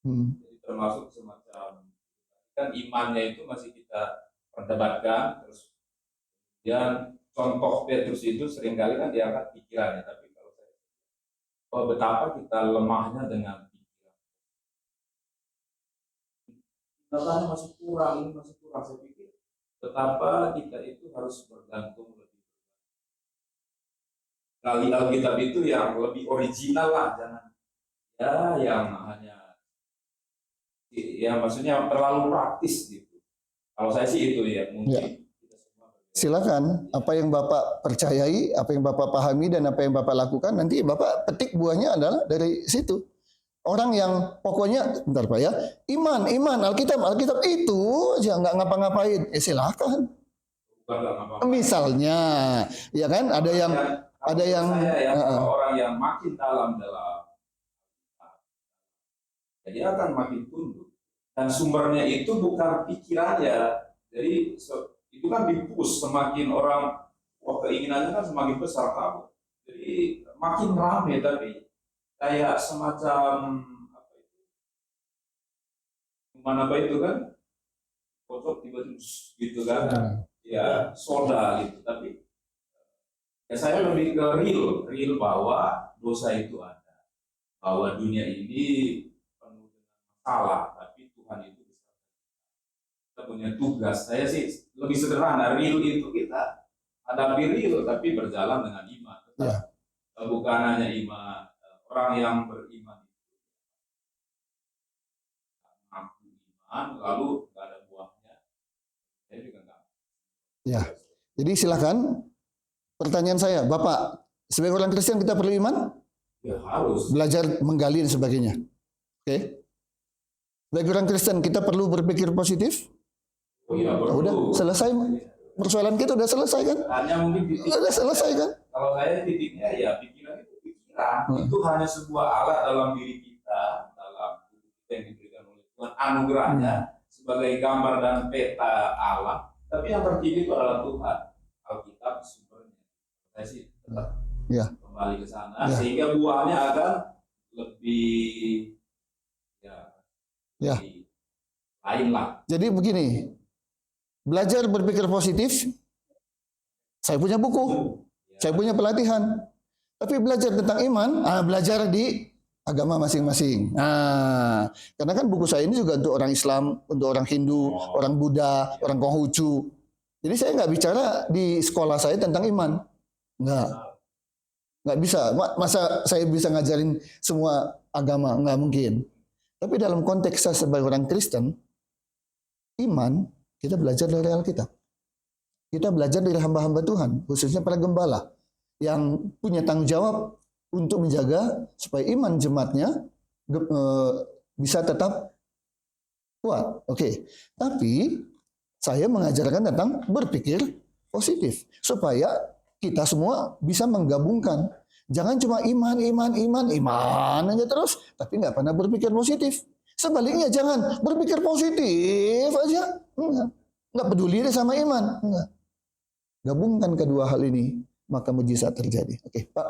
Jadi termasuk semacam kan imannya itu masih kita perdebatkan, terus kemudian contoh Petrus itu seringkali kan diangkat pikirannya, tapi kalau saya betapa kita lemahnya dengan pikiran. Katanya masih kurang, ini masih kurang. Saya pikir betapa kita itu harus bergantung lebih. Kali Alkitab itu yang lebih original lah, jangan ya yang hanya ya maksudnya terlalu praktis gitu. Kalau saya sih itu ya mungkin.
Ya. Silakan, apa yang Bapak percayai, apa yang Bapak pahami dan apa yang Bapak lakukan, nanti Bapak petik buahnya adalah dari situ. Orang yang pokoknya, bentar Pak ya, iman, Alkitab itu aja nggak ngapa-ngapain, silakan. Misalnya, ya kan, ada yang
orang yang makin dalam dia akan makin tunduk. Dan sumbernya itu bukan pikirannya, jadi itu kan dipus semakin orang keinginannya kan semakin besar kamu. Jadi makin ramai tapi kayak semacam apa itu kan kocok tiba-tiba gitu kan ya soda gitu. Tapi ya saya lebih ke real bahwa dosa itu ada, bahwa dunia ini penuh dengan masalah, tapi Tuhan itu besar. Kita punya tugas. Saya sih lebih sederhana, real itu kita hadapi real tapi berjalan dengan iman. Bukan hanya iman. Orang yang beriman itu mengaku iman lalu nggak ada buahnya, saya juga nggak.
Ya, jadi silakan. Pertanyaan saya, Bapak, sebagai orang Kristen kita perlu iman?
Ya harus.
Belajar menggali dan sebagainya. Oke? Sebagai orang Kristen kita perlu berpikir positif?
Oh iya,
udah selesai. Persoalan kita udah selesai kan?
Hanya mungkin titik.
Udah selesai kan?
Kalau saya titiknya ya pikiran itu pikiran. Itu hanya sebuah alat dalam diri kita, dalam tubuh kita yang diberikan oleh Tuhan, anugerahnya sebagai gambar dan peta Allah. Tapi yang terpilih itu adalah Tuhan. Alkitab sumbernya. Saya sih tetap kembali ke sana sehingga buahnya akan lebih lebih lain lah.
Jadi begini, belajar berpikir positif. Saya punya buku, saya punya pelatihan. Tapi belajar tentang iman, belajar di agama masing-masing. Karena kan buku saya ini juga untuk orang Islam, untuk orang Hindu, orang Buddha, orang Konghucu. Jadi saya nggak bicara di sekolah saya tentang iman, nggak. Nggak bisa. Masa saya bisa ngajarin semua agama? Nggak mungkin. Tapi dalam konteks saya sebagai orang Kristen, iman, kita belajar dari Alkitab. Kita belajar dari hamba-hamba Tuhan, khususnya para gembala yang punya tanggung jawab untuk menjaga supaya iman jemaatnya bisa tetap kuat. Oke. Tapi saya mengajarkan tentang berpikir positif supaya kita semua bisa menggabungkan. Jangan cuma iman aja terus, tapi nggak pernah berpikir positif. Sebaliknya jangan berpikir positif aja, nggak peduli deh sama iman, enggak. Gabungkan kedua hal ini, maka mujizat terjadi. Oke, Pak.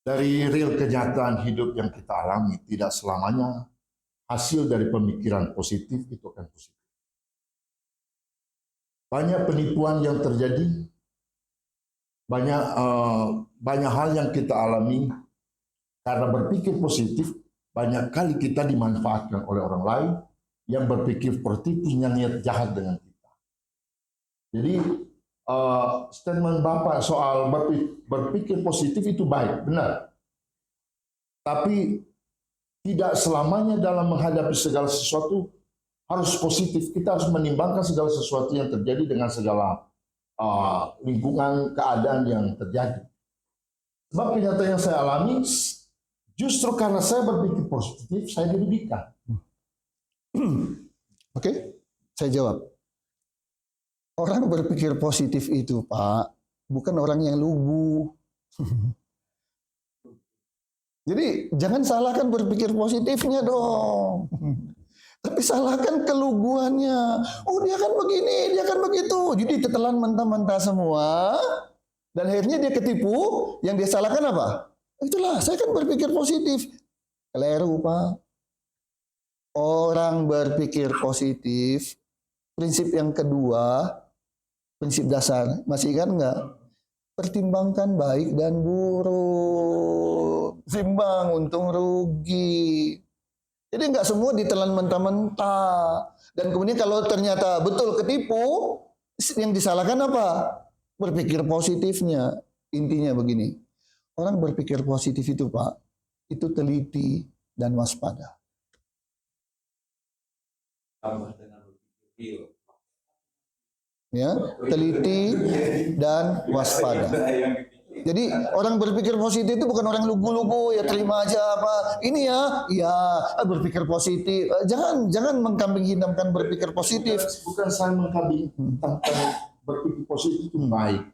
Dari real kenyataan hidup yang kita alami, tidak selamanya hasil dari pemikiran positif itu akan positif. Banyak penipuan yang terjadi, banyak hal yang kita alami karena berpikir positif. Banyak kali kita dimanfaatkan oleh orang lain yang berpikir positif punya niat jahat dengan kita. Jadi statement Bapak soal berpikir positif itu baik, benar. Tapi tidak selamanya dalam menghadapi segala sesuatu harus positif. Kita harus menimbangkan segala sesuatu yang terjadi dengan segala lingkungan, keadaan yang terjadi. Sebab kenyataan yang saya alami, justru karena saya berpikir positif, saya dirugikan.
Oke, saya jawab. Orang berpikir positif itu, Pak, bukan orang yang lugu. Jadi jangan salahkan berpikir positifnya dong. Tapi salahkan keluguannya. Oh, dia kan begini, dia kan begitu. Jadi ditelan mentah-mentah semua. Dan akhirnya dia ketipu. Yang dia salahkan apa? Itulah, saya kan berpikir positif. Keliru, Pak. Orang berpikir positif. Prinsip yang kedua, prinsip dasar, masih ingat nggak? Pertimbangkan baik dan buruk, timbang untung rugi. Jadi nggak semua ditelan mentah-mentah. Dan kemudian kalau ternyata betul ketipu, yang disalahkan apa? Berpikir positifnya. Intinya begini, orang berpikir positif itu, Pak, itu teliti dan waspada.
Tambah dengan berpikir
Ya, teliti dan waspada. Jadi orang berpikir positif itu bukan orang lugu-lugu, ya terima aja apa ini ya berpikir positif. Jangan mengkambing hitamkan berpikir positif.
Bukan saya mengkambing hitamkan berpikir positif itu baik.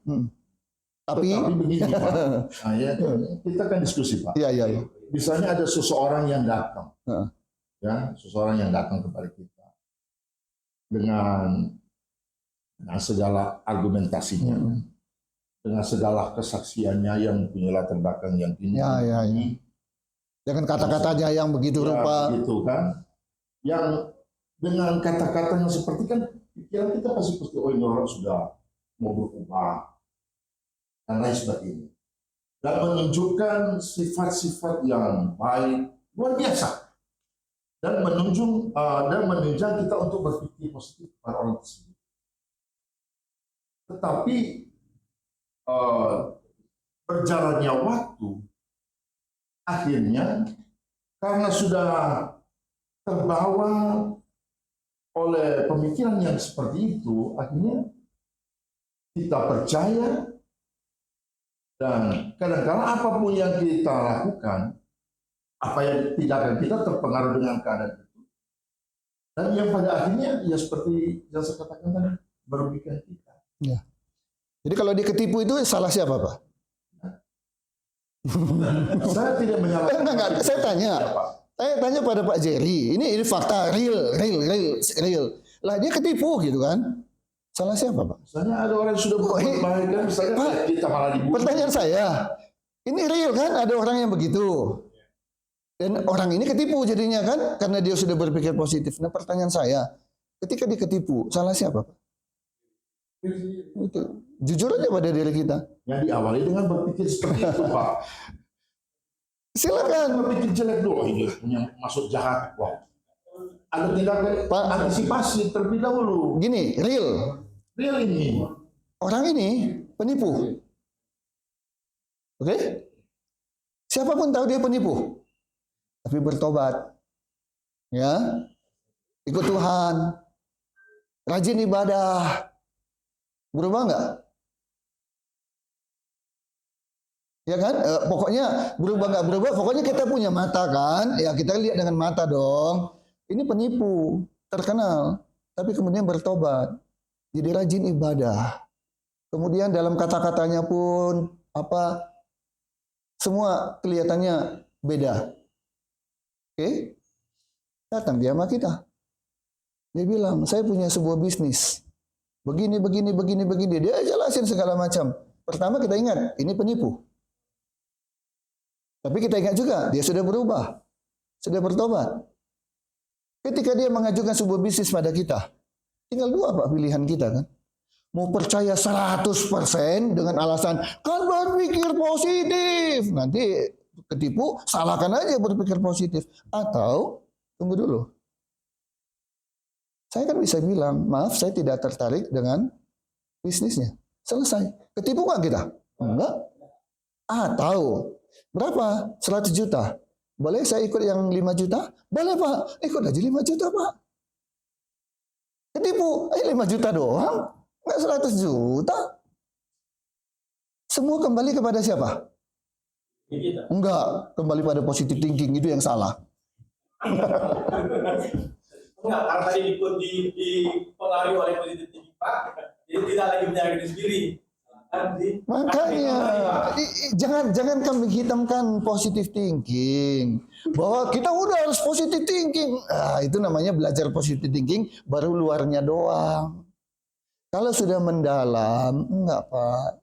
Tapi
begini, Pak. Nah, ya, kita kan diskusi, Pak.
Iya.
Misalnya ada seseorang yang datang, ya, seseorang yang datang kepada kita dengan segala argumentasinya, dengan segala kesaksiannya yang punya latar belakang yang ini,
Ya. Dengan kata-katanya yang begitu rupa,
gitu kan, yang dengan kata-katanya seperti kan pikiran kita pasti oh ini orang sudah mau berubah dan lain sebagainya, dan menunjukkan sifat-sifat yang baik luar biasa dan menunjang kita untuk berpikir positif pada orang tersebut. Tetapi berjalannya waktu, akhirnya karena sudah terbawa oleh pemikiran yang seperti itu, akhirnya kita percaya dan kadang-kadang apapun yang kita lakukan, apa yang tindakan kita terpengaruh dengan keadaan itu. Dan yang pada akhirnya ya seperti yang saya katakan tadi, merugikan kita.
ya. Jadi kalau dia ketipu itu salah siapa, Pak?
Saya tidak menyalahkan.
Enggak. Saya tanya pada Pak Jerry. Ini fakta real. Lah dia ketipu gitu kan? Salah siapa, Pak?
Misalnya ada orang yang sudah berbuat baik kan, misalnya
Pak,
kita malah dibunuh.
Pertanyaan saya, ini real kan? Ada orang yang begitu. Dan orang ini ketipu jadinya kan? Karena dia sudah berpikir positif. Nah pertanyaan saya, ketika dia ketipu, salah siapa, Pak? Itu. Jujur aja pada diri kita.
Yang diawali dengan berpikir seperti itu, Pak.
Silakan.
Berpikir jelek dulu, ini punya maksud jahat. Wah. Ada tindakan
Pak,
antisipasi terlebih dahulu.
Gini, real.
Real ini.
Orang ini penipu. Oke? Siapapun tahu dia penipu, tapi bertobat. Ya. Ikut Tuhan. Rajin ibadah. Berubah nggak? Ya kan? Pokoknya berubah nggak berubah, pokoknya kita punya mata kan? Ya kita lihat dengan mata dong. Ini penipu, terkenal, tapi kemudian bertobat. Jadi rajin ibadah. Kemudian dalam kata-katanya pun semua kelihatannya beda. Oke? Datang dia sama kita. Dia bilang, saya punya sebuah bisnis. Begini. Dia jelasin segala macam. Pertama kita ingat, ini penipu. Tapi kita ingat juga, dia sudah berubah. Sudah bertobat. Ketika dia mengajukan sebuah bisnis pada kita, tinggal dua Pak pilihan kita kan. Mau percaya 100% dengan alasan, kan berpikir positif. Nanti ketipu, salahkan aja berpikir positif. Atau, tunggu dulu. Saya kan bisa bilang, maaf saya tidak tertarik dengan bisnisnya. Selesai. Ketipu nggak kita? Enggak. Atau, berapa? 100 juta. Boleh saya ikut yang 5 juta? Boleh Pak, ikut aja 5 juta Pak. Ketipu, 5 juta doang. Nggak 100 juta. Semua kembali kepada siapa? Enggak, kembali pada positive thinking, itu yang salah.
Enggak, karena tadi dipengaruhi oleh positif tinggi Pak, jadi tidak lagi menyalahkan diri sendiri.
Makanya jangan kami hitamkan positive thinking bahwa kita udah harus positive thinking. Itu namanya belajar positive thinking baru luarnya doang. Kalau sudah mendalam, enggak Pak.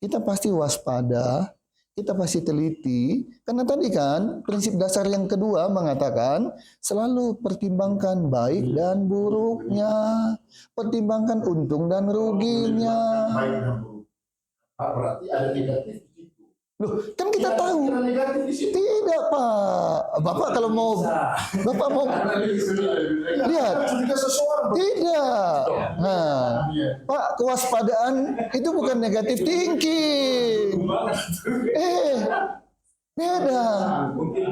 Kita pasti waspada, kita pasti teliti. Karena tadi kan prinsip dasar yang kedua mengatakan selalu pertimbangkan baik dan buruknya, pertimbangkan untung dan ruginya.
Baik dan buruk. Berarti ada negatif di situ.
Loh, kan kita tahu.
Negatif di situ.
Tidak Pak. Bapak kalau mau, Bapak mau lihat. Tidak. Nah, Pak, kewaspadaan itu bukan negatif thinking. Beda.
Mungkin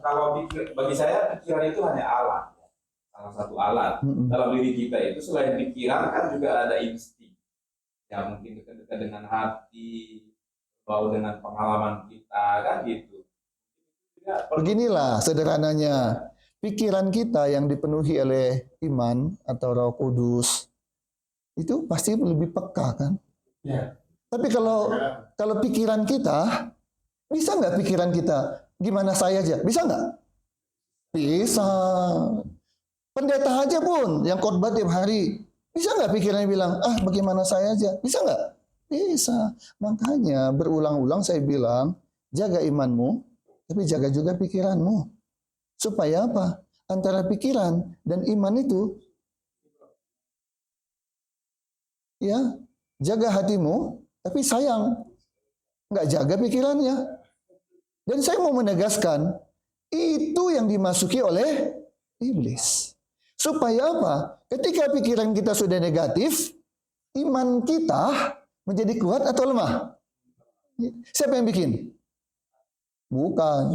kalau bagi saya pikiran itu hanya alat, salah satu alat dalam diri kita itu. Selain pikiran kan juga ada insting. Ya mungkin dekat-dekat dengan hati, bau dengan pengalaman kita kan gitu.
Beginilah sederhananya, pikiran kita yang dipenuhi oleh iman atau Roh Kudus itu pasti lebih peka kan?
Ya.
Tapi kalau pikiran kita, bisa nggak pikiran kita gimana saya aja? Bisa nggak? Bisa. Pendeta aja pun yang khotbah tiap hari, bisa nggak pikirannya bilang, bagaimana saya aja? Bisa nggak? Bisa. Makanya berulang-ulang saya bilang, jaga imanmu, tapi jaga juga pikiranmu. Supaya apa? Antara pikiran dan iman itu, ya, jaga hatimu, tapi sayang. Nggak jaga pikirannya. Dan saya mau menegaskan, itu yang dimasuki oleh iblis. Supaya apa? Ketika pikiran kita sudah negatif, iman kita menjadi kuat atau lemah? Siapa yang bikin? Bukan.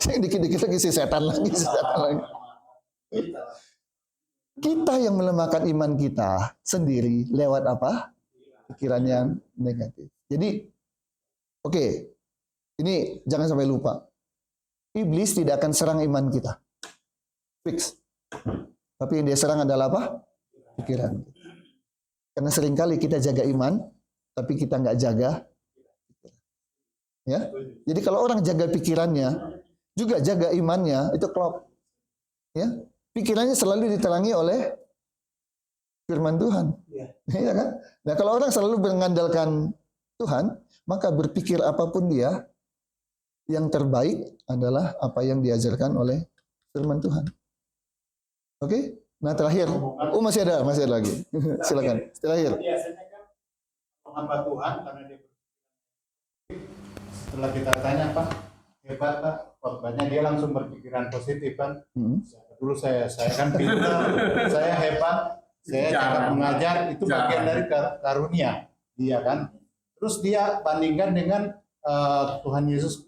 Dikit-dikit lagi si setan lagi. Kita yang melemahkan iman kita sendiri lewat apa? Pikiran yang negatif. Jadi, oke, ini jangan sampai lupa. Iblis tidak akan serang iman kita. Fix. Tapi yang dia serang adalah apa? Pikiran. Karena seringkali kita jaga iman, tapi kita nggak jaga. Ya. Jadi kalau orang jaga pikirannya, juga jaga imannya, itu klop. Ya. Pikirannya selalu diterangi oleh firman Tuhan. Ya kan? Nah, kalau orang selalu mengandalkan Tuhan, maka berpikir apapun dia, yang terbaik adalah apa yang diajarkan oleh firman Tuhan. Oke? Nah, terakhir. Oh, masih ada lagi. Silakan. Terakhir.
Biasanya kan menghamba Tuhan karena dia setelah kita tanya Pak, hebat Pak, khotbahnya dia langsung berpikiran positif kan. Dulu saya kan pintar, saya hebat, saya cara mengajar itu bagian dari karunia dia kan. Terus dia bandingkan dengan Tuhan Yesus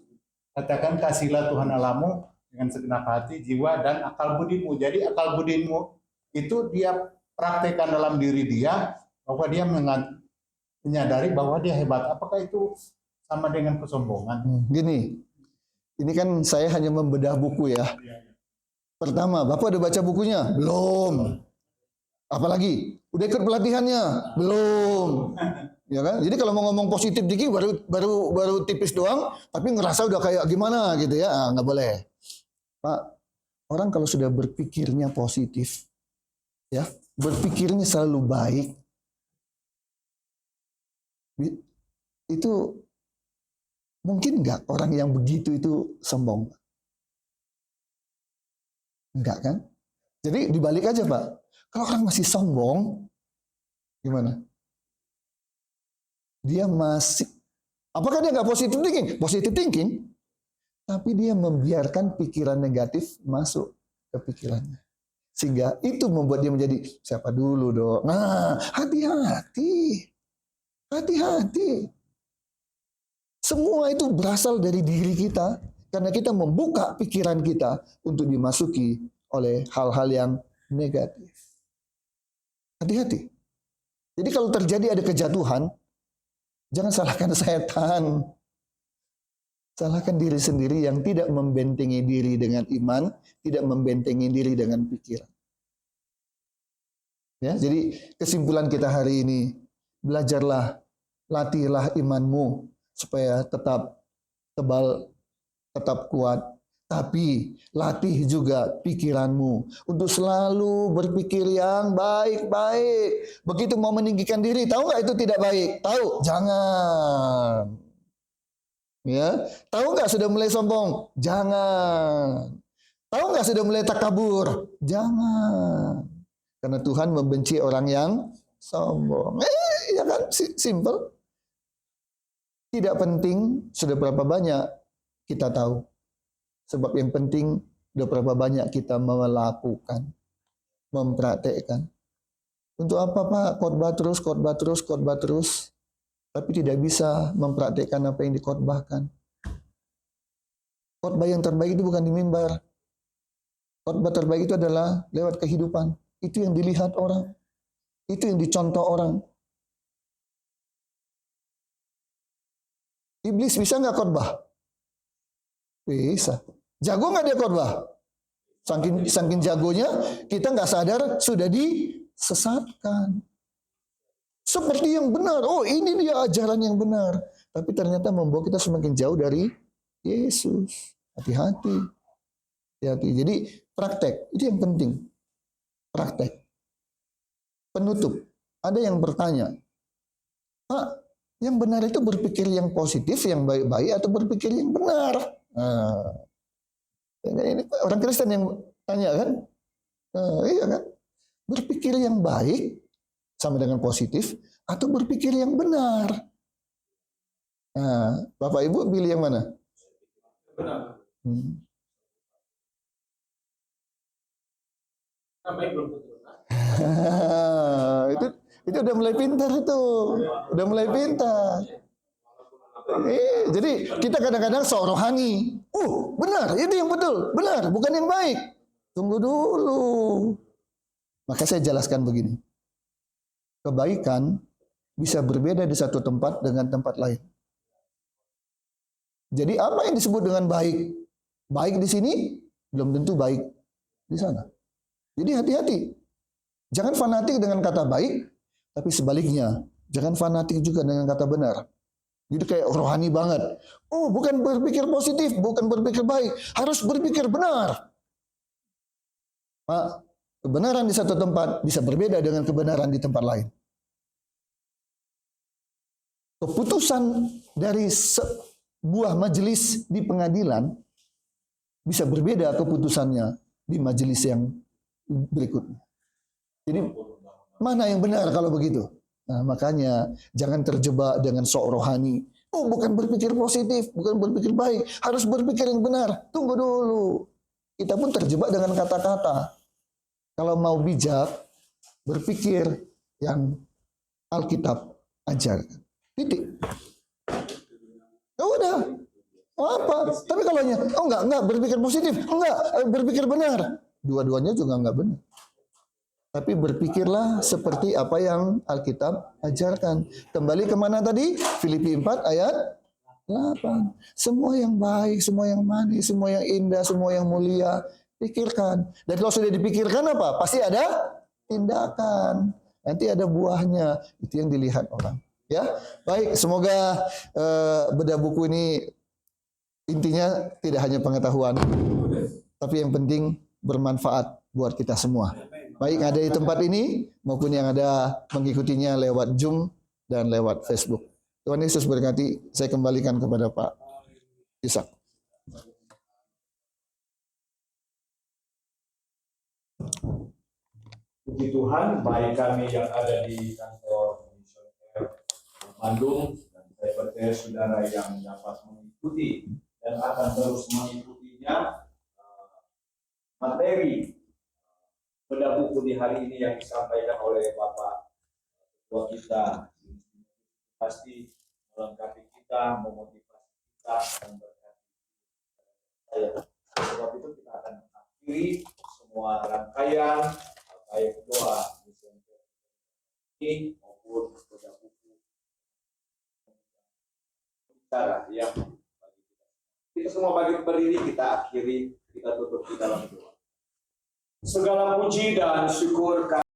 katakan kasihlah Tuhan Allahmu dengan segenap hati, jiwa, dan akal budimu. Jadi akal budimu itu dia praktekkan dalam diri dia, bahwa dia menyadari bahwa dia hebat. Apakah itu sama dengan kesombongan?
Gini, ini kan saya hanya membedah buku ya. Pertama, Bapak udah baca bukunya? Belum. Apalagi? Udah ikut pelatihannya? Belum. Ya kan? Jadi kalau mau ngomong positif dikit baru tipis doang, tapi ngerasa udah kayak gimana gitu ya, nggak boleh. Pak, orang kalau sudah berpikirnya positif, ya, berpikirnya selalu baik, itu mungkin nggak orang yang begitu itu sombong? Enggak kan? Jadi dibalik aja Pak. Kalau orang masih sombong, gimana? Dia masih, apakah dia nggak positive thinking? Positive thinking, tapi dia membiarkan pikiran negatif masuk ke pikirannya. Sehingga itu membuat dia menjadi, siapa dulu dong? Nah, hati-hati. Hati-hati. Semua itu berasal dari diri kita, karena kita membuka pikiran kita untuk dimasuki oleh hal-hal yang negatif. Hati-hati. Jadi kalau terjadi ada kejatuhan, jangan salahkan setan. Salahkan diri sendiri yang tidak membentengi diri dengan iman, tidak membentengi diri dengan pikiran. Ya, jadi kesimpulan kita hari ini, belajarlah, latihlah imanmu supaya tetap tebal, tetap kuat. Tapi latih juga pikiranmu untuk selalu berpikir yang baik-baik. Begitu mau meninggikan diri, tahu nggak itu tidak baik? Tahu? Jangan. Ya, tahu nggak sudah mulai sombong? Jangan. Tahu nggak sudah mulai takabur? Jangan. Karena Tuhan membenci orang yang sombong. Ya kan, simple. Tidak penting sudah berapa banyak kita tahu. Sebab yang penting sudah berapa banyak kita melakukan, mempraktekkan. Untuk apa Pak? Khotbah terus, tapi tidak bisa mempraktekkan apa yang dikhotbahkan. Khotbah yang terbaik itu bukan di mimbar. Khotbah terbaik itu adalah lewat kehidupan. Itu yang dilihat orang. Itu yang dicontoh orang. Iblis bisa nggak khotbah? Bisa. Jago nggak dia khotbah? Saking jagonya, kita nggak sadar sudah disesatkan. Seperti yang benar. Oh, ini dia ajaran yang benar. Tapi ternyata membawa kita semakin jauh dari Yesus. Hati-hati. Hati-hati. Jadi praktek, itu yang penting. Praktek. Penutup. Ada yang bertanya, Pak, yang benar itu berpikir yang positif, yang baik-baik, atau berpikir yang benar? Nah, ini orang Kristen yang tanya kan? Iya kan? Berpikir yang baik sama dengan positif atau berpikir yang benar? Nah, Bapak Ibu pilih yang mana?
Benar.
Itu udah mulai pintar itu. Udah mulai pintar. Jadi kita kadang-kadang sok rohani. Benar, itu yang betul. Benar, bukan yang baik. Tunggu dulu. Maka saya jelaskan begini. Kebaikan bisa berbeda di satu tempat dengan tempat lain. Jadi apa yang disebut dengan baik? Baik di sini belum tentu baik di sana. Jadi hati-hati. Jangan fanatik dengan kata baik, tapi sebaliknya, jangan fanatik juga dengan kata benar. Jadi kayak rohani banget. Bukan berpikir positif, bukan berpikir baik, harus berpikir benar. Pak, kebenaran di satu tempat bisa berbeda dengan kebenaran di tempat lain. Keputusan dari sebuah majelis di pengadilan bisa berbeda keputusannya di majelis yang berikutnya. Jadi mana yang benar kalau begitu? Nah, makanya jangan terjebak dengan sok rohani. Bukan berpikir positif, bukan berpikir baik, harus berpikir yang benar. Tunggu dulu. Kita pun terjebak dengan kata-kata. Kalau mau bijak, berpikir yang Alkitab ajarkan. Titik. Ya udah. Oh, apa? Tapi kalau enggak berpikir positif, enggak berpikir benar. Dua-duanya juga enggak benar. Tapi berpikirlah seperti apa yang Alkitab ajarkan. Kembali kemana tadi? Filipi 4 ayat 8. Semua yang baik, semua yang manis, semua yang indah, semua yang mulia, pikirkan. Dan kalau sudah dipikirkan apa? Pasti ada tindakan. Nanti ada buahnya. Itu yang dilihat orang. Ya, baik. Semoga bedah buku ini intinya tidak hanya pengetahuan, tapi yang penting bermanfaat buat kita semua. Baik yang ada di tempat ini maupun yang ada mengikutinya lewat Zoom dan lewat Facebook. Tuhan Yesus berkati. Saya kembalikan kepada Pak Ishak.
Puji Tuhan, baik kami yang ada di kantor misioner Bandung dan saya percaya saudara yang dapat mengikuti dan akan terus mengikutinya materi bedah buku di hari ini yang disampaikan oleh Bapak Ketua kita. Pasti melengkapi kita, memotivasi kita, dan berkati saya. Sebab itu kita akan mengakhiri semua rangkaian baik doa ini maupun bedah buku bicara yang bagi kita. Kita semua bagi berdiri, kita akhiri, kita tutup di dalam doa. Segala puji dan syukur